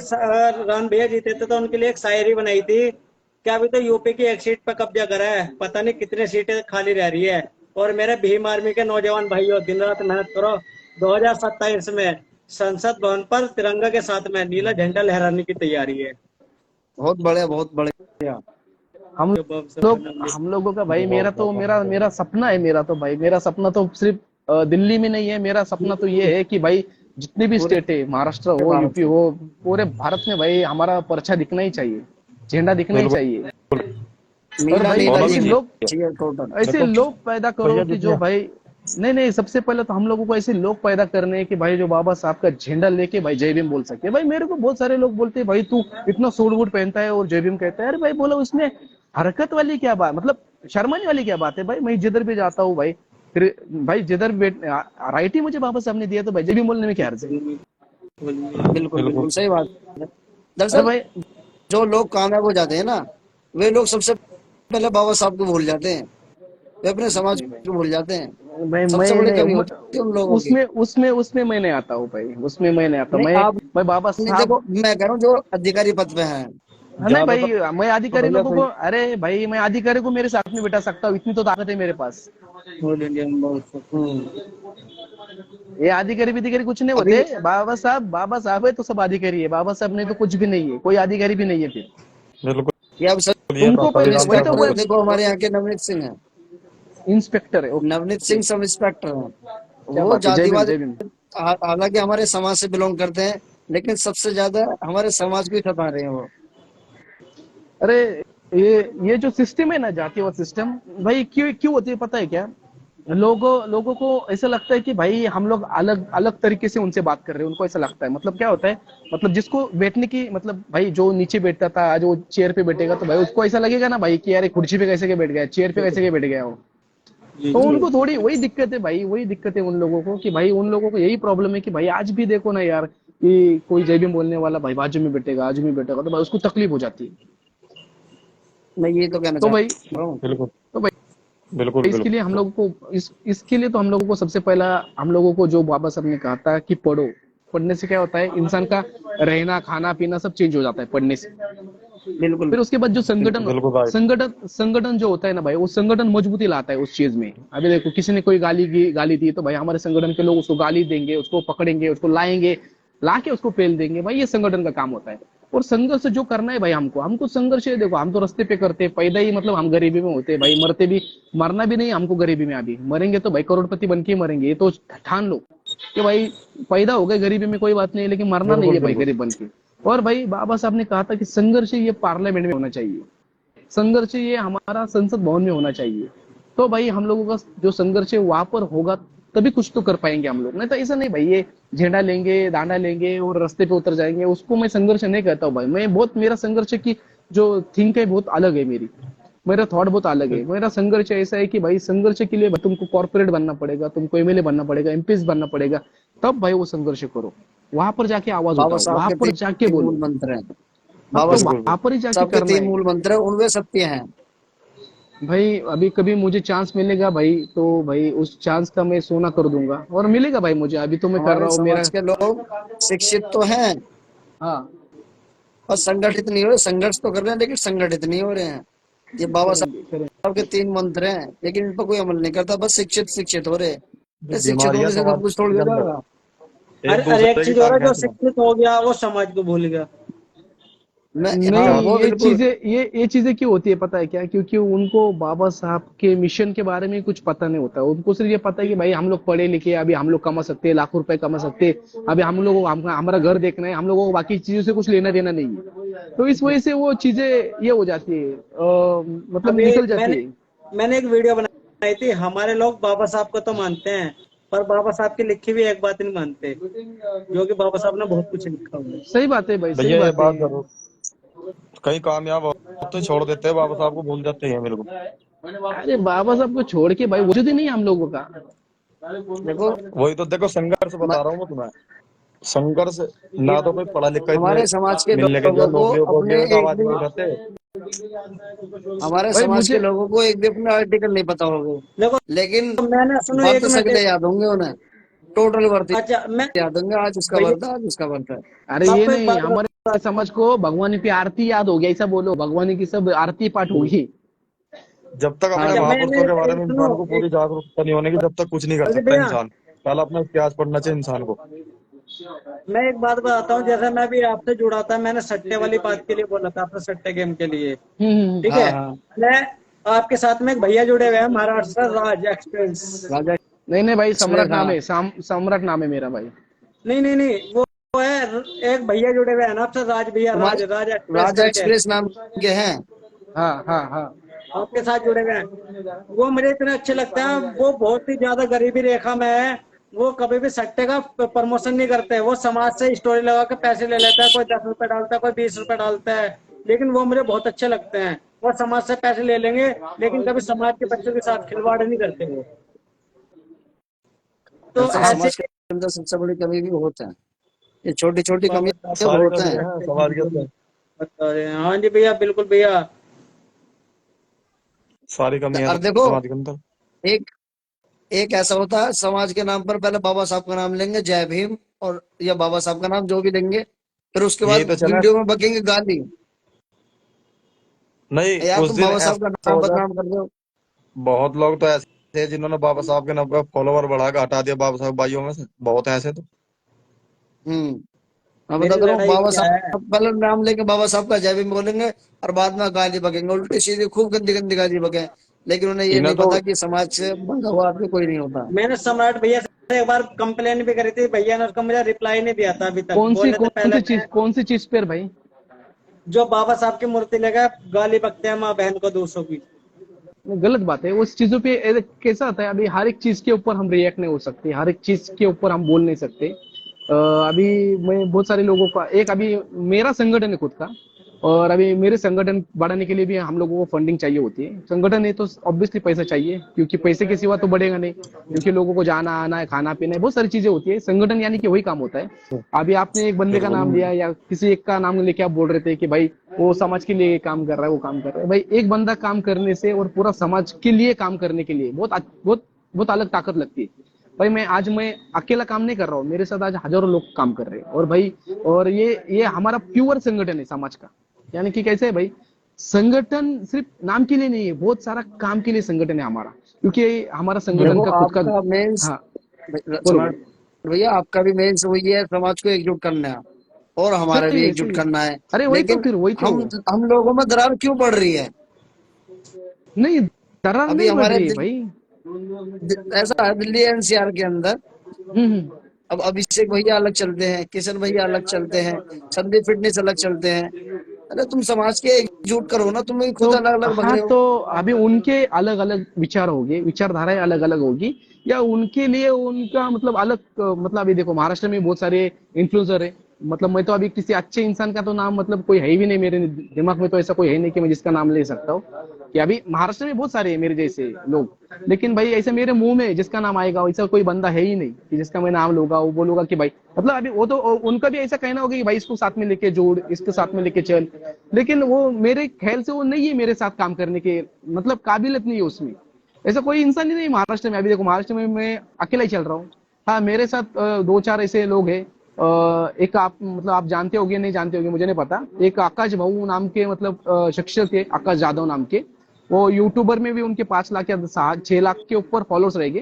राम भैया जीते थे तो उनके लिए एक शायरी बनाई थी, क्या अभी तो यूपी की एक सीट पर कब्जा करा है, पता नहीं कितने सीटें खाली रह रही है। और मेरे भीम आर्मी के नौजवान भाइयों, दिन रात मेहनत करो, 2027 में संसद भवन पर तिरंगा के साथ में नीला झंडा लहराने की तैयारी है। बहुत बढ़िया, बहुत बढ़िया। हम जो बम सब बना ले। हम लोगों का भाई, मेरा बहुत तो बहुत मेरा मेरा सपना है, मेरा सपना तो सिर्फ दिल्ली में नहीं है। मेरा सपना तो ये है कि भाई जितने भी पूरे स्टेट है, महाराष्ट्र हो, भारत यूपी में हो, पूरे भारत में भाई हमारा पर्चा दिखना ही चाहिए, झंडा दिखना ही बिल्कुल। चाहिए। और नीला भाई नीला होना भी ऐसे लोग चाहिए टोटल। ऐसे देखो लोग पैदा करो भैया कि जितने जो भाई, नहीं नहीं, सबसे पहले तो हम लोगों को ऐसे लोग पैदा करने हैं कि भाई जो बाबा साहब का झंडा लेके भाई जय भीम बोल सके। भाई मेरे को बहुत सारे लोग बोलते हैं भाई तू इतना सूट वूट पहनता है और जय भीम कहता है। अरे भाई बोलो, उसमें हरकत वाली क्या बात, मतलब शर्माने वाली क्या बात है भाई। मैं जिधर भी जाता हूँ भाई, फिर भाई जिधर राइट ही मुझे बाबा साहब ने दिया, तो भाई जय भीम बोलने में क्या अर्ज है। बिल्कुल बिल्कुल बिल्कुल सही बात है। अरे दरअसल भाई जो लोग कामयाब हो जाते हैं ना, वे लोग सबसे पहले बाबा साहब को भूल जाते हैं, वे अपने समाज को भूल जाते हैं। भाई सबसे बड़ी कमी होती है उन लोगों की। उसमें मैं नहीं आता हूँ भाई, उसमें मैं नहीं आता। नहीं, आप मैं बाबा नहीं, साहब, देखो मैं कह रहा हूँ जो अधिकारी पद पे हैं, नहीं ज्यादातर भाई, मैं तो अधिकारी भैया लोगों को, सही। अरे भाई मैं अधिकारी को मेरे साथ में बिठा सकता हूँ, इतनी तो ताकत है मेरे पास। ऑल इंडिया में बहुत। ये अधिकारी विधिकारी कुछ नहीं अभी होते, बाबा साहब है तो सब अधिकारी है, बाबा साहब नहीं तो कुछ भी नहीं है, कोई अधिकारी भी नहीं है फिर। बिल्कुल ये अब सब ये तो तुमको सभी पहले जानते वही हैं तो इंस्पेक्टर वो है, भैया। देखो हमारे यहाँ के नवनीत सिंह है। इंस्पेक्टर है, Navneet okay. Singh sub inspector हैं। क्या वो बात है, जय भीम जातिवाद, जय भीम। हालांकि हमारे समाज से बिलोंग करते हैं, लेकिन सबसे ज्यादा हमारे समाज को ही सता रहे हैं वो। अरे ये जो सिस्टम है ना, जातिवाद सिस्टम, भाई क्यों क्यों होती है पता है क्या? लोगों लोगों को ऐसा लगता है कि भाई हम लोग अलग अलग तरीके से उनसे बात कर रहे हैं, उनको ऐसा लगता है। मतलब क्या होता है, मतलब जिसको बैठने की, मतलब भाई जो नीचे बैठता था आज वो चेयर पे बैठेगा, तो भाई उसको ऐसा लगेगा ना भाई कि यार ये कुर्सी पे कैसे के बैठ गया, चेयर पे कैसे के बैठ गया वो। जी तो जी। उनको थोड़ी वही दिक्कत है भाई, वही दिक्कत है उन लोगों को कि भाई उन लोगों को यही प्रॉब्लम है कि भाई आज भी देखो ना यार, कि कोई जय भीम बोलने वाला भाई बाजू में बैठेगा, आजू में बैठेगा, तो भाई उसको तकलीफ हो जाती है। मैं ये तो कहना तो चाह भाई रहा हूँ। बिल्कुल तो भाई बिल्कुल इसके लिए हम बिल्कुल। लोगों को इसके लिए तो हम लोगों को सबसे पहला, हम लोगों को जो बाबा साहब ने कहा था कि पढ़ो, पढ़ने से क्या होता है, इंसान का रहना खाना पीना सब चेंज हो जाता है पढ़ने से। बिल्कुल फिर उसके बाद जो संगठन बिल्कुल भाई। संगठन जो होता है ना भाई, वो संगठन मजबूती लाता है उस चीज में। अभी देखो किसी ने कोई गाली दी, तो भाई हमारे संगठन के लोग उसको गाली देंगे, उसको पकड़ेंगे, उसको लाएंगे, ला के उसको पेल देंगे, भाई ये संगठन का काम होता है। और संघर्ष जो करना है भाई हमको हमको संघर्ष है, देखो हम तो रास्ते पे करते हैं, पैदा ही मतलब हम गरीबी में होते हैं भाई, मरते भी, मरना भी नहीं हमको गरीबी में, अभी मरेंगे तो भाई करोड़पति बन के ही मरेंगे, ये तो ठान लो कि भाई पैदा हो गए गरीबी में कोई बात नहीं, लेकिन मरना नहीं बिल्कुल है भाई बिल्कुल गरीब बन के। और भाई बाबा साहब ने कहा था कि संघर्ष ये पार्लियामेंट में होना चाहिए, संघर्ष ये हमारा संसद भवन में होना चाहिए। तो भाई हम लोगों का जो संघर्ष है वहां पर होगा, तभी कुछ तो कर पाएंगे हम लोग, नहीं तो ऐसा नहीं भाई ये झंडा लेंगे डांडा लेंगे और रास्ते पे उतर जाएंगे, उसको मैं संघर्ष नहीं कहता हूँ भाई। मैं बहुत, मेरा संघर्ष की जो थिंक है बहुत अलग है मेरी, मेरा थॉट बहुत अलग है। मेरा संघर्ष ऐसा है कि भाई संघर्ष के लिए तुमको कॉर्पोरेट बनना पड़ेगा, तुमको एमएलए बनना पड़ेगा, एमपी बनना पड़ेगा, तब भाई वो संघर्ष करो, वहां पर जाके आवाज बाबा उठाओ, साहब वहां के पर जाके तीन मूल बोलो। मंत्र हैं। अब बाबा तो बिल्कुल वहां पर ही जाके साहब के करना तीन है मूल मंत्र हैं, उनमें सत्य हैं। भाई। अभी कभी मुझे चांस मिलेगा भाई, तो भाई उस चांस का मैं सोना कर दूंगा, और मिलेगा भाई मुझे, अभी तो मैं कर हमारे रहा हूँ मेरा। समाज के लोग शिक्षित तो हैं हाँ और संगठित नहीं हो रहे, संघर्ष तो कर रहे हैं लेकिन संगठित नहीं हो रहे हैं। ये बाबा करेंगे करेंगे। साहब के तीन मंत्र हैं, लेकिन इन पर कोई अमल नहीं करता, बस शिक्षित शिक्षित हो रहे हैं। जो ये शिक्षित बीमारियां होने से समाज सब कुछ थोड़ी के हो अंदर जाएगा। एक अरे एक दूसरे की चीज हो रहा टांग है, जो खींचना। शिक्षित हो गया वो समाज को भूल गया। मैं हाँ नहीं, वो ये बिल्कुल। चीजें ये चीजें क्यों होती है पता है क्या? क्योंकि उनको बाबा साहब के मिशन के बारे में कुछ पता नहीं होता, उनको सिर्फ ये पता है कि भाई हम लोग पढ़े लिखे, अभी हम लोग कमा सकते हैं, लाखों रुपए कमा सकते हैं, अभी हम लोगों को हमारा घर देखना है, हम लोगों को बाकी चीजों से कुछ लेना देना नहीं है। तो इस वजह से वो चीजें ये हो जाती है, मतलब अभी निकल जाती मैंने है। मैंने एक वीडियो बनाई थी, हमारे लोग बाबा साहब को तो मानते हैं पर बाबा साहब की लिखी हुई एक बात नहीं मानते, जो कि बाबा साहब ने बहुत कुछ लिखा हुआ है। सही बात है भाई, सही भैया ये बात है। बात जरूर, कई कामयाब होते छोड़ देते हैं, बाबा साहब को भूल जाते हैं मेरे को। अरे बाबा साहब को छोड़ के भाई वजूद ही नहीं है हम लोगों का। देखो वही तो देखो संघर्ष म- बता रहा हूँ मैं तुम्हें। संघर्ष, ना तो कोई पढ़ा लिखा इतने हमारे समाज के मिलने के जो लोगों को नौकरियों अपने वोकरियों में तो एक आवाज भी, नहीं उठाते। हमारे भाई समाज के मुझे, लोगों को एक भी अपना आर्टिकल नहीं पता होगा, देखो लेकिन मैंने सुनो एक वर्त मिनट। सगले याद होंगे उन्हें। टोटल वर्त अच्छा मैं याद होंगे, आज उसका भैया वर्त है, आज उसका वर्त है। अरे मैं ये आपको एक नहीं, बात हमारे बताता हूँ। समाज को भगवान की आरती याद हो गया, ऐसा बोलो, भगवान की सब आरती पाठ होगी। जब तक अपने हाँ अच्छा महापुरुषों के बारे मैंने में सुनो इंसान को पूरी जागरूकता नहीं होने की, जब तक कुछ नहीं कर अरे सकता भैया इंसान। पहले अपना इतिहास पढ़ना चाहिए इंसान को। मैं एक बात बताता हूँ, जैसे मैं भी आपसे जुड़ा था, मैंने सट्टे वाली बात के लिए बोला था, अपने सट्टे गेम के लिए, ठीक हाँ है। हाँ। मैं आपके साथ में एक भैया जुड़े हुए हैं महाराष्ट्र से, राज एक्सपीरियंस। राजा नहीं नहीं भाई, सम्राट एक्सप्रेस, नाम हाँ। है, सम्राट नाम है मेरा भाई। नहीं नहीं नहीं, वो है एक भैया जुड़े हुए हैं ना आपसे, राज भैया, राज तुम्हारे राज एक्सप्रेस राजा करके एक्सप्रेस नाम के हैं। हाँ हाँ हाँ। आपके साथ जुड़े हुए हैं। वो मुझे इतने अच्छे लगते हैं, वो बहुत ही ज्यादा गरीबी रेखा में है। वो कभी भी सट्टे का प्रमोशन नहीं करते, वो समाज से स्टोरी लगा के पैसे ले लेता है, कोई 10 रुपए डालता है, कोई 20 रुपए डालता है, लेकिन वो मुझे बहुत अच्छे लगते हैं। वो समाज से पैसे ले लेंगे, लेकिन कभी समाज के बच्चों के साथ खिलवाड़ नहीं करते वो। तो दरअसल ऐसे समाज के अंदर सबसे बड़ी कमी भी बहुत है, ये छोटी छोटी कमियां सारी बहुत कमी हैं। है समाज के अंदर, बता रहे हैं। हाँ जी भैया, बिल्कुल भैया। सारी कमी है और देखो, समाज के अंदर। एक एक ऐसा होता है, समाज के नाम पर पहले बाबा साहब का नाम लेंगे, जय भीम, और या बाबा साहब का नाम जो भी लेंगे, फिर उसके यही बाद तो चला। वीडियो में बकेंगे गाली। नहीं, यार उस तुम दिन बाबा साहब का ऐसा नाम हो गया, बदनाम कर रहे हो। बहुत लोग तो ऐसे थे जिन्होंने बाबा साहब के नाम पे फॉलोवर बढ़ा के हटा दिया, बाबा साहब भाइयों में से बहुत हैं ऐसे तो। हम्म। मैं मेरी बताता रहा हूँ, लड़ाई बाबा क्या है, साहब पहले नाम लेके बाबा साहब का जय भीम बोलेंगे और बाद में गाली बकेंगे, उल्टी सीधी खूब गंदी गंदी गाली बके। लेकिन उन्हें ये इन्हें नहीं तो पता कि समाज से बंधा हुआ आदमी कोई नहीं होता। मैंने सम्राट भैया से एक बार कंप्लेन भी करी थी, भैया ने उसका मुझे रिप्लाई नहीं दिया था अभी तक, बोले थे पहले मैं कौन सी चीज पर भाई? जो बाबा साहब की मूर्ति लेकर गाली बकते हैं माँ बहन को दूसरों की। गलत बात है उस चीजों पे। कैसा होता है, अभी हर एक चीज के ऊपर हम रिएक्ट नहीं हो सकते, हर एक चीज के ऊपर हम बोल नहीं सकते। अभी मैं बहुत सारे लोगों का, एक अभी मेरा संगठन है खुद का, और अभी मेरे संगठन बढ़ाने के लिए भी हम लोगों को फंडिंग चाहिए होती है। संगठन है तो ऑब्वियसली पैसा चाहिए, क्योंकि पैसे के सिवा तो बढ़ेगा नहीं, क्योंकि लोगों को जाना आना है, खाना पीना है, बहुत सारी चीजें होती है। संगठन यानी कि वही काम होता है। अभी आपने एक बंदे का नाम लिया या किसी एक का नाम लेके आप बोल रहे थे कि भाई वो समाज के लिए काम कर रहा है, वो काम कर रहा है। भाई एक बंदा काम करने से और पूरा समाज के लिए काम करने के लिए बहुत बहुत बहुत अलग ताकत लगती है। भाई मैं अकेला काम नहीं कर रहा हूँ, मेरे साथ आज हजारों लोग काम कर रहे हैं। और भाई, और ये हमारा प्योर संगठन है समाज का। यानी कि कैसे है भाई, संगठन सिर्फ नाम के लिए नहीं है, बहुत सारा काम के लिए संगठन है हमारा, क्योंकि हमारा संगठन देखो का खुद का। आपका मेन, हाँ, बोलो सम्राट बोलो। भैया आपका भी मेन वही है, समाज को एकजुट करना है और हमारा भी सही है, एकजुट सही है। करना है। अरे वही तो, लेकिन फिर वही तो। हम लोगों में दरार क्यों पड़ रही है? नहीं, दरार अभी नहीं बढ़ हमारे रही है भाई। ऐसा है दिल्ली एनसीआर के अंदर, हम्म। अब अभिषेक भैया अलग चलते हैं, किशन भैया अलग चलते हैं, संदीप फिटनेस अलग चलते हैं। अरे तुम समाज के एकजुट करो ना, तुम भी तो खुद अलग अलग भग हाँ, रहे हो। तो अभी उनके अलग अलग विचार होंगे, विचारधाराएं अलग अलग होगी, या उनके लिए उनका मतलब अलग। मतलब अभी देखो, महाराष्ट्र में बहुत सारे इन्फ्लुएंसर है। मतलब मैं तो अभी किसी अच्छे इंसान का तो नाम, मतलब कोई है भी नहीं मेरे दिमाग में, तो ऐसा कोई है नहीं कि मैं जिसका नाम ले सकता हूँ। कि अभी महाराष्ट्र में बहुत सारे हैं मेरे जैसे लोग, लेकिन भाई ऐसे मेरे मुंह में जिसका नाम आएगा वैसा कोई बंदा है ही नहीं कि जिसका मैं नाम लूंगा, वो बोलूंगा कि भाई, मतलब अभी वो तो उनका भी ऐसा कहना होगा कि भाई इसको साथ में लेके जोड़, इसको साथ में लेके चल। लेकिन वो मेरे ख्याल से वो नहीं है मेरे साथ काम करने के, मतलब काबिलियत नहीं है उसमें। ऐसा कोई इंसान ही नहीं महाराष्ट्र में। अभी देखो, महाराष्ट्र में मैं अकेला ही चल रहा हूँ। हाँ, मेरे साथ दो चार ऐसे लोग हैं। एक आप, मतलब आप जानते होगे नहीं जानते होगे मुझे नहीं पता, एक आकाश भाऊ नाम के, मतलब शख्सियत है, आकाश जाधव नाम के। वो यूट्यूबर में भी उनके 5 लाख या 6 लाख के ऊपर फॉलोअर्स रहेंगे।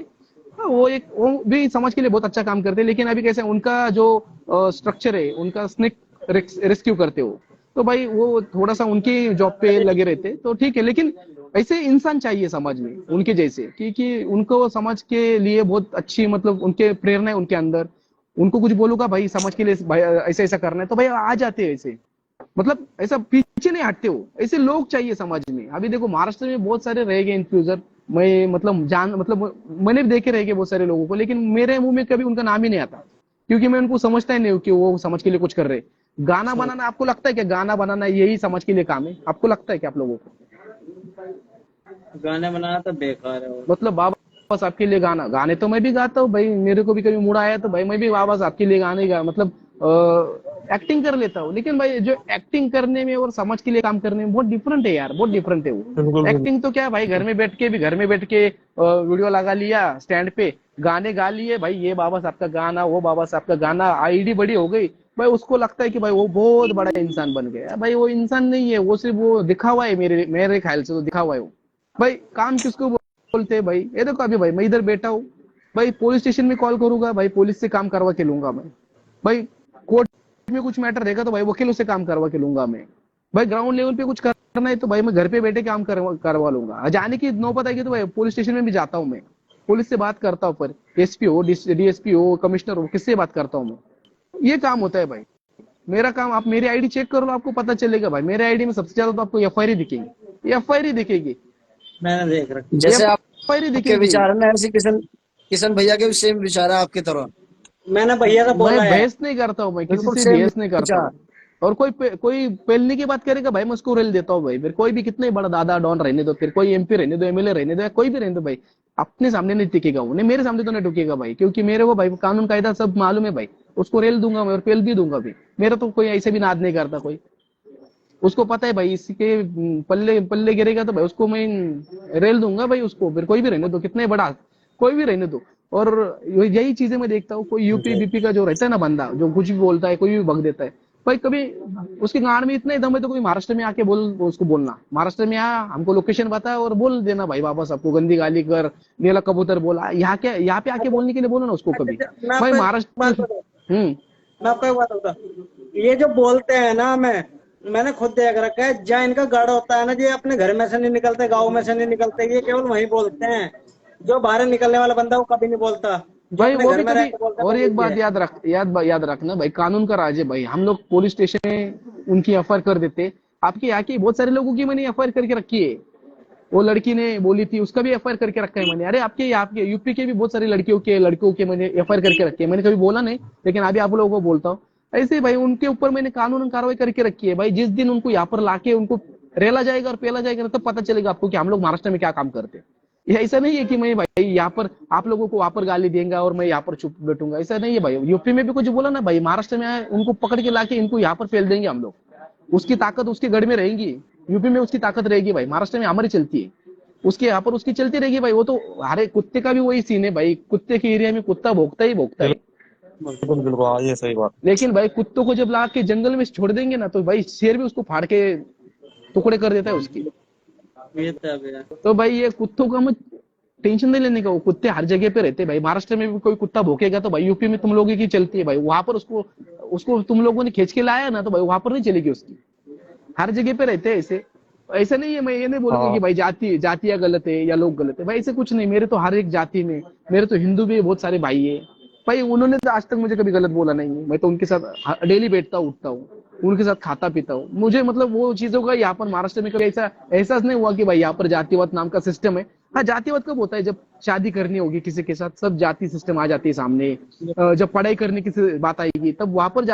हाँ, वो भी समाज के लिए बहुत अच्छा काम करते हैं। लेकिन अभी कैसे उनका जो स्ट्रक्चर है, उनका स्नेक रेस्क्यू करते हो, तो भाई वो थोड़ा सा उनकी जॉब पे लगे रहते तो ठीक है। लेकिन ऐसे इंसान चाहिए समाज में उनके जैसे, क्योंकि उनको समाज के लिए बहुत अच्छी, मतलब उनके प्रेरणा है उनके अंदर। उनको कुछ बोलूंगा भाई समाज के लिए भाई ऐसा ऐसा करना है, तो भाई आ जाते हैं ऐसे। मतलब ऐसा पीछे नहीं हटते हो, ऐसे लोग चाहिए समाज में। अभी देखो, महाराष्ट्र में बहुत सारे रह गए इन्फ्लुएंसर। मैं मतलब मैंने भी देखे रह गए बहुत सारे लोगों को, लेकिन मेरे मुंह में कभी उनका नाम ही नहीं आता, क्योंकि मैं उनको समझता ही नहीं हूँ कि वो समाज के लिए कुछ कर रहे। गाना बनाना, आपको लगता है क्या गाना बनाना यही समाज के लिए काम है? आपको लगता है क्या आप लोगों को? गाने बनाना तो बेकार है वो। मतलब बाबा साहब के लिए गाना, गाने तो मैं भी गाता हूँ भाई, मेरे को भी कभी मूड आया तो भाई मैं भी बाबा साहब के लिए गाने गा, मतलब एक्टिंग कर लेता हूँ। लेकिन भाई जो एक्टिंग करने में और समाज के लिए काम करने में बहुत डिफरेंट है यार, बहुत डिफरेंट है बिल्कुल वो। बिल्कुल। एक्टिंग तो क्या है भाई, घर में बैठ के वीडियो लगा लिया स्टैंड पे, गाने गा लिए भाई, ये बाबा साहब का गाना, वो बाबा साहब का गाना, आईडी बड़ी हो गई भाई, उसको लगता है कि भाई वो बहुत बड़ा इंसान बन गया। भाई वो इंसान नहीं है, वो सिर्फ वो दिखावा है, मेरे मेरे ख्याल से तो दिखावा है वो। भाई काम किसको बोलते हैं भाई? ये देखो, अभी भाई मैं इधर बैठा हूँ भाई, पुलिस स्टेशन में कॉल करूंगा भाई, पुलिस से काम करवा के लूंगा मैं। भाई कोर्ट में कुछ मैटर रहेगा तो भाई वकीलों से काम करवा के लूंगा मैं। भाई ग्राउंड लेवल पे कुछ करना है तो भाई मैं घर पे बैठे काम करवा लूंगा। जाने की नौबत आएगी तो भाई पुलिस स्टेशन में भी जाता हूँ मैं, पुलिस से बात करता हूँ, पर एसपी हो, डीएसपी हो, कमिश्नर हो, किससे बात करता हूँ मैं। ये काम होता है भाई मेरा काम। आप मेरी आईडी चेक कर लो, आपको पता चलेगा भाई, मेरे आईडी में सबसे ज्यादा तो आपको एफआईआर ही दिखेगी, एफआईआर ही दिखेगी, मैंने देख रखी है। जैसे एफआईआर ही आपके दिखेगी। विचार है ना, ऐसे किशन किशन भैया के भी सेम विचार है आपकी तरह। मैंने भैया से मैं बोला है। बहस नहीं करता हूँ, मैं किसी बिल्कुल से सेम बहस नहीं करता विचार। हूँ। और कोई पेलने की बात करेगा भाई, मैं उसको रेल देता हूँ भाई। फिर कोई भी कितने बड़ा दादा डॉन रहने दो, फिर कोई एमपी रहने दो, एमएलए रहने दो, या कोई भी रहने दो भाई, अपने सामने नहीं टिकेगा वो, नहीं मेरे सामने तो नहीं टिकेगा भाई, क्योंकि मेरे को भाई कानून कायदा सब मालूम है भाई। उसको रेल दूंगा मैं और पेल भी दूंगा भाई। मेरा तो कोई ऐसे भी नाद नहीं करता कोई। उसको पता है भाई इसके पल्ले पल्ले गिरेगा तो भाई उसको मैं रेल दूंगा भाई उसको, फिर कोई भी रहने दो, कितने बड़ा कोई भी रहने दो। और यही चीजें मैं देखता हूँ, कोई यूपी बीपी का जो रहता है ना बंदा, जो कुछ भी बोलता है, कोई भी भग देता है, भाई कभी उसके गांड में इतना ही दम है तो कोई महाराष्ट्र में आके बोल, उसको बोलना महाराष्ट्र में आ, हमको लोकेशन बता और बोल देना भाई बाबा सबको, गंदी गाली कर, नीला कबूतर बोला, यहाँ क्या यहाँ पे आके बोलने के लिए बोलो ना उसको कभी। मैं भाई आपको एक बात महाराष्ट्र बताऊं, हम्म मैं आपको एक बात बताऊं, ये जो बोलते हैं ना, मैंने खुद देख रखा है, जहाँ इनका गढ़ होता है ना, ये अपने घर में से नहीं निकलते, गाँव में से नहीं निकलते, ये केवल वहीं बोलते हैं। जो बाहर निकलने वाला बंदा वो कभी नहीं बोलता, जो भाई अपने वो घर भी में कभी। रह के बोलता है और वो एक यही बात है। याद रखना भाई, कानून का राज है भाई। हम लोग पुलिस स्टेशन में उनकी एफआईआर कर देते, आपके यहाँ की बहुत सारे लोगों की मैंने एफआईआर करके रखी है। वो लड़की ने बोली थी उसका भी एफआईआर करके रखा है मैंने। अरे आपके यूपी के भी बहुत सारी लड़कियों के मैंने एफआईआर करके रखी है। मैंने कभी बोला नहीं, लेकिन अभी आप लोगों को बोलता हूँ। ऐसे ही भाई उनके ऊपर मैंने कानून कार्रवाई करके रखी है भाई। जिस दिन उनको यहाँ पर लाके उनको रेला जाएगा और पेला जाएगा ना, तब पता चलेगा आपको कि हम लोग महाराष्ट्र में क्या काम करते हैं। ये ऐसा नहीं है कि मैं भाई यहाँ पर आप लोगों को वहां पर गाली देंगे और मैं यहाँ पर चुप बैठूंगा, ऐसा नहीं है भाई। यूपी में भी कुछ बोला ना भाई, महाराष्ट्र में आए उनको पकड़ के लाके इनको यहाँ पर फेल देंगे हम लोग। उसकी ताकत उसके गढ़ में रहेगी, यूपी में उसकी ताकत रहेगी भाई, महाराष्ट्र में हमारी चलती है, उसके यहाँ पर उसकी चलती रहेगी भाई। वो तो हरे कुत्ते का भी वही सीन है भाई, कुत्ते के एरिया में कुत्ता भोगता ही भोगता है। बिल्कुल बिल्कुल, हाँ ये सही बात। लेकिन भाई कुत्तों को जब ला के जंगल में छोड़ देंगे ना, तो भाई शेर भी उसको फाड़ के टुकड़े कर देता है उसकी। ये तो है भैया। तो भाई ये कुत्तों का हमें टेंशन नहीं लेने का, वो कुत्ते हर जगह पे रहते हैं भाई। महाराष्ट्र में भी कोई कुत्ता भौंकेगा तो भाई यूपी में तुम लोगों की चलती है भाई, वहां पर उसको उसको तुम लोगों ने खींच के लाया ना, तो भाई वहां पर नहीं चलेगी उसकी। हर जगह पे रहते हैं ऐसे। ऐसा नहीं है, मैं ये नहीं बोलूंगा हाँ। कि भाई जातियां गलत है या लोग गलत है भाई, ऐसे कुछ नहीं। मेरे तो हर एक जाति में, मेरे तो हिंदू भी बहुत सारे भाई है भाई, उन्होंने तो आज तक मुझे कभी गलत बोला नहीं है। मैं तो उनके साथ डेली बैठता हूँ, उठता हूँ, उनके साथ खाता पीता हूँ। मुझे मतलब वो चीजों का यहाँ पर महाराष्ट्र में कभी ऐसा एहसास नहीं हुआ कि भाई यहाँ पर जातिवाद नाम का सिस्टम है। हाँ, जातिवाद कब होता है, जब शादी करनी होगी किसी के साथ, सब जाति सिस्टम आ जाती है सामने। जब पढ़ाई करने की बात आएगी तब वहां पर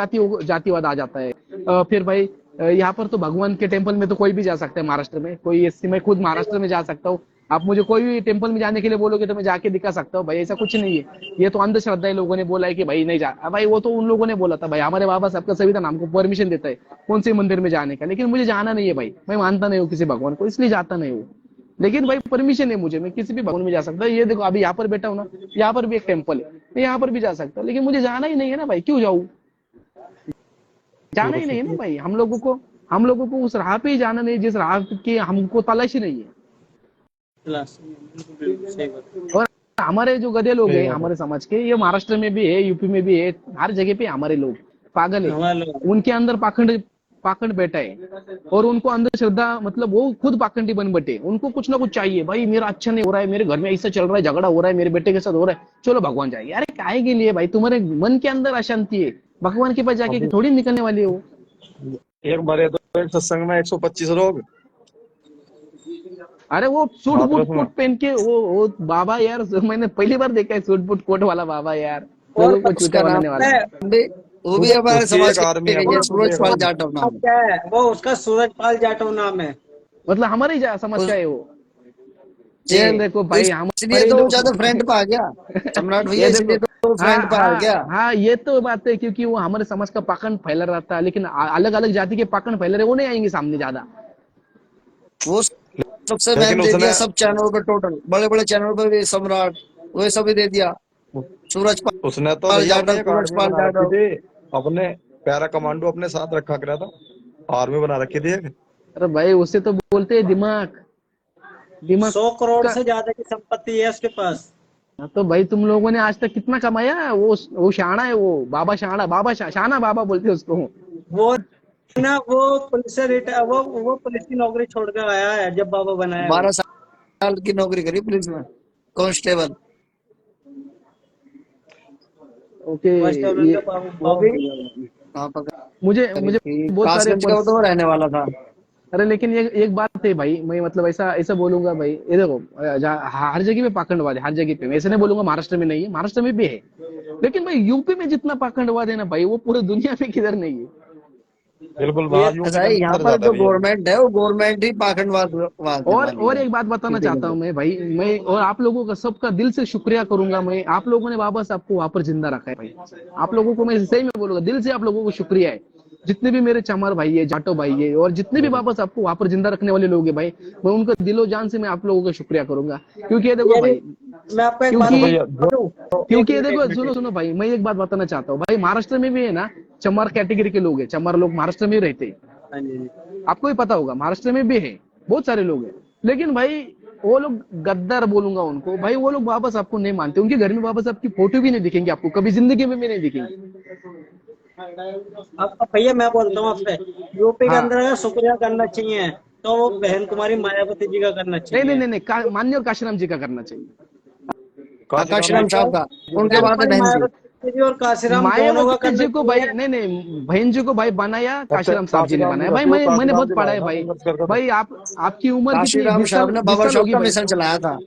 जातिवाद आ जाता है। फिर भाई यहाँ पर तो भगवान के टेम्पल में तो कोई भी जा सकता है महाराष्ट्र में, कोई ऐसी, मैं खुद महाराष्ट्र में जा सकता हूँ। आप मुझे कोई भी टेम्पल में जाने के लिए बोलोगे तो मैं जाके दिखा सकता हूँ भाई, ऐसा कुछ नहीं है। ये तो अंधश्रद्धा है, लोगों ने बोला है कि भाई नहीं जा भाई, वो तो उन लोगों ने बोला था भाई। हमारे बाबा साहब का संविधान हमको परमिशन देता है कौन से मंदिर में जाने का, लेकिन मुझे जाना नहीं है भाई। मैं मानता नहीं हूँ किसी भगवान को, इसलिए जाता नहीं हूँ। लेकिन भाई परमिशन है मुझे, मैं किसी भी भवन में जा सकता हूँ। ये देखो अभी यहाँ पर बैठा हूँ ना, यहाँ पर भी एक टेम्पल है, मैं यहाँ पर भी जा सकता हूँ, लेकिन मुझे जाना ही नहीं है ना भाई, क्यों जाऊँ? जाना ही नहीं है ना भाई। हम लोगों को उस राह पे ही जाना नहीं जिस राह की हमको तलाशी नहीं है। सही बात। और हमारे जो गधे लोग सही हैं बात है। हमारे समाज के, ये महाराष्ट्र में भी है, यूपी में भी है, हर जगह पे हमारे लोग पागल है। हमारे लोग उनके अंदर पाखंड बैठा है, और उनको अंधश्रद्धा, मतलब वो खुद पाखंडी बन बैठे। उनको कुछ ना कुछ चाहिए भाई, मेरा अच्छा नहीं हो रहा है, मेरे घर में ऐसा चल रहा है, झगड़ा हो रहा है, मेरे बेटे के साथ हो रहा है, चलो भगवान जाएगी। अरे काहे के लिए भाई? तुम्हारे मन के अंदर अशांति है, भगवान के पास जाके थोड़ी निकलने वाली है वो। एक मरे तो एक सत्संग में 125 लोग। अरे वो सूट बात बूट सुनो। कोट पहन के वो बाबा यार, मैंने पहली बार देखा है सूट बूट कोट वाला बाबा यार, और लोगों को उसका चूतिया नाम बनाने वाला। भी, वो भी हमारे उसकी समाज एक आर्मी है, के वो सूरजपाल जाटव नाम है। क्या है वो, उसका सूरजपाल जाटव नाम है। मतलब हमारे ही समझ का है वो। ये देखो भाई, इसलिए तो वो ज्यादा फ्रेंड पे आ गया सम्राट भैया, ये इसलिए देखो, तो वो फ्रेंड पे आ गया। हाँ ये तो बात है, क्योंकि वो हमारे समाज का पाखंड फैला रहता है, लेकिन अलग अलग जाति के पाखंड फैला रहे, वो नहीं आएंगे सामने ज्यादा। वो सबसे लेकिन मैन दे दिया उसने सब चैनलों पे, टोटल बड़े बड़े चैनलों पे भी सम्राट वो सब भी दे दिया। सूरजपाल उसने तो भैया अपनी जाटव, एक आर्मी सूरजपाल बना रखी जाटव। थी, अपने पैरा कमांडो अपने साथ रखा करा था, आर्मी बना रखी थी एक। अरे भाई उससे तो बोलते हैं दिमाग 100 करोड़ का। से ज्यादा की संपत्ति है उसके पास। तो भाई तुम लोगों ने आज तक कितना कमाया? वो शाना है, वो बाबा शाना, शाना बाबा बोलते हैं उसको। वो ना, वो पुलिस से रिटायर, वो पुलिस की नौकरी छोड़ कर आया है जब बाबा बनाया वो। 12 साल की नौकरी करी पुलिस में, कांस्टेबल। ओके, कांस्टेबल ये का बाबू कहाँ पर मुझे बहुत सारे कासगंज का वो तो रहने वाला था। अरे लेकिन ये एक बात है भाई, मैं मतलब ऐसा बोलूंगा भाई, ये देखो हर जगह पे पाखंडवाद है, हर जगह पे। मैं ऐसे नहीं बोलूंगा महाराष्ट्र में नहीं है, महाराष्ट्र में भी है, लेकिन भाई यूपी में जितना पाखंडवाद है ना भाई, वो पूरे दुनिया में किधर नहीं है। बिल्कुल ऐसा है, यहाँ पर जो गवर्नमेंट है वो गवर्नमेंट ही पाखंडवाद और एक बात बताना चाहता हूँ मैं भाई, मैं और आप लोगों का सबका दिल से शुक्रिया करूंगा मैं। आप लोगों ने बाबा साहब को वहां पर जिंदा रखा है भाई, आप लोगों को मैं सही में बोलूंगा, दिल से आप लोगों को शुक्रिया है। जितने भी मेरे चमार भाई है, जाटो भाई है, और जितने भी बाबा साहब को वहां पर जिंदा रखने वाले लोग हैं भाई, मैं उनका दिलो जान से मैं आप लोगों का शुक्रिया करूंगा। क्योंकि ये देखो भाई, मैं आपको एक बात क्योंकि बताऊं? क्योंकि ये देखो सुनो भाई, मैं एक बात बताना चाहता हूँ भाई, महाराष्ट्र में भी है ना, चमार कैटेगरी के लोग हैं, चमार लोग महाराष्ट्र में रहते हैं, हाँ जी। आपको भी पता होगा, महाराष्ट्र में भी है, बहुत सारे लोग हैं। लेकिन भाई वो लोग गद्दार बोलूंगा उनको भाई, वो लोग बाबा साहब को नहीं मानते, उनके घर में बाबा साहब की फोटो भी नहीं दिखेंगे आपको, कभी जिंदगी में भी नहीं दिखेंगे। अब भैया मैं बोलता हूँ आपसे, यूपी के हाँ। अंदर अगर शुक्रिया करना चाहिए तो वो बहन कुमारी मायावती जी का करना नहीं चाहिए। नहीं नहीं नहीं, मान्य और काशीराम जी का करना चाहिए। काशीराम साहब का, उनके बाद है कुमारी बहन जी। मायावती जी और काशीराम दोनों का मायावती करना जी को भाई, चाहिए। नहीं नहीं, बहन जी को भाई बनाया काशीराम साहब जी ने बनाया भाई, मैंने बहुत पढ़ा है भाई। भाई आपकी उम्र कितनी, काशीराम 20 साहब साल ने 20 बाबा साल साहब होगी का भाई। मिशन चलाया था,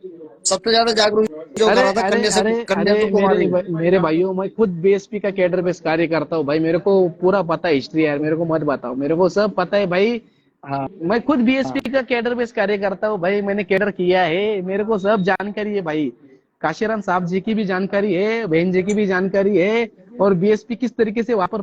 सबसे ज्यादा जागरूक जो अरे करा था अरे कन्या से अरे कन्या अरे तो कुमारी। मेरे भाइयों, मैं खुद बीएसपी का कैडर बेस कार्य करता हूँ भाई, मेरे को पूरा पता है हिस्ट्री यार, मेरे को मत बताओ, मेरे को सब पता है भाई। हाँ मैं खुद बीएसपी का कैडर बेस कार्य करता हूँ भाई, मैंने कैडर किया है, मेरे को सब जानकारी है भाई। काशीराम साहब जी की भी जानकारी है, बहन जी की भी जानकारी है, और बीएसपी किस तरीके से वहां पर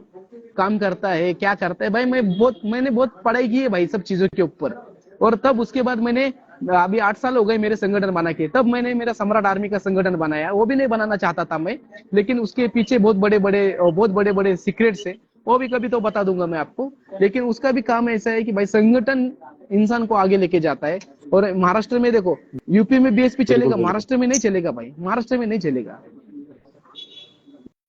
काम करता है, क्या करता है भाई, मैंने बहुत पढ़ाई की है भाई सब चीजों के ऊपर। और तब उसके बाद मैंने, अभी 8 साल हो गए मेरे संगठन बना के, तब मैंने मेरा सम्राट आर्मी का संगठन बनाया, वो भी नहीं बनाना चाहता था मैं, लेकिन उसके पीछे बहुत बड़े बड़े सीक्रेट्स है, वो भी कभी तो बता दूंगा मैं आपको। लेकिन उसका भी काम ऐसा है कि भाई संगठन इंसान को आगे लेके जाता है। और महाराष्ट्र में देखो, यूपी में बीएसपी चलेगा, महाराष्ट्र में नहीं चलेगा भाई, महाराष्ट्र में नहीं चलेगा।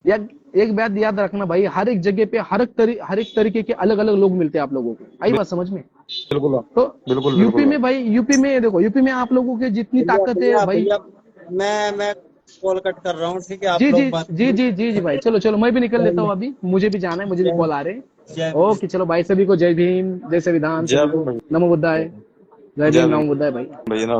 या एक बात याद रखना भाई, हर एक जगह पे हर एक तरीके के अलग अलग लोग मिलते हैं आप लोगों को, आई बात समझ में? बिल्कुल तो बिल्कुल यूपी बिल्कुल। में भाई, यूपी में देखो, यूपी में आप लोगों के जितनी भैया ताकत है भैया भाई। भैया, मैं कॉल कट कर रहा हूँ, ठीक है? आप जी जी लोग बात जी जी जी जी भाई, चलो चलो, मैं भी निकल लेता हूँ अभी, मुझे भी जाना है, मुझे भी कॉल आ रहे जय हैं। ओके चलो भाई, सभी को जय भीम, जय संविधान, जय सभी को भीम भाई, नमो बुद्धाय, जय जय भीम, भीम नमो बुद्धाय भाई। भैया ना।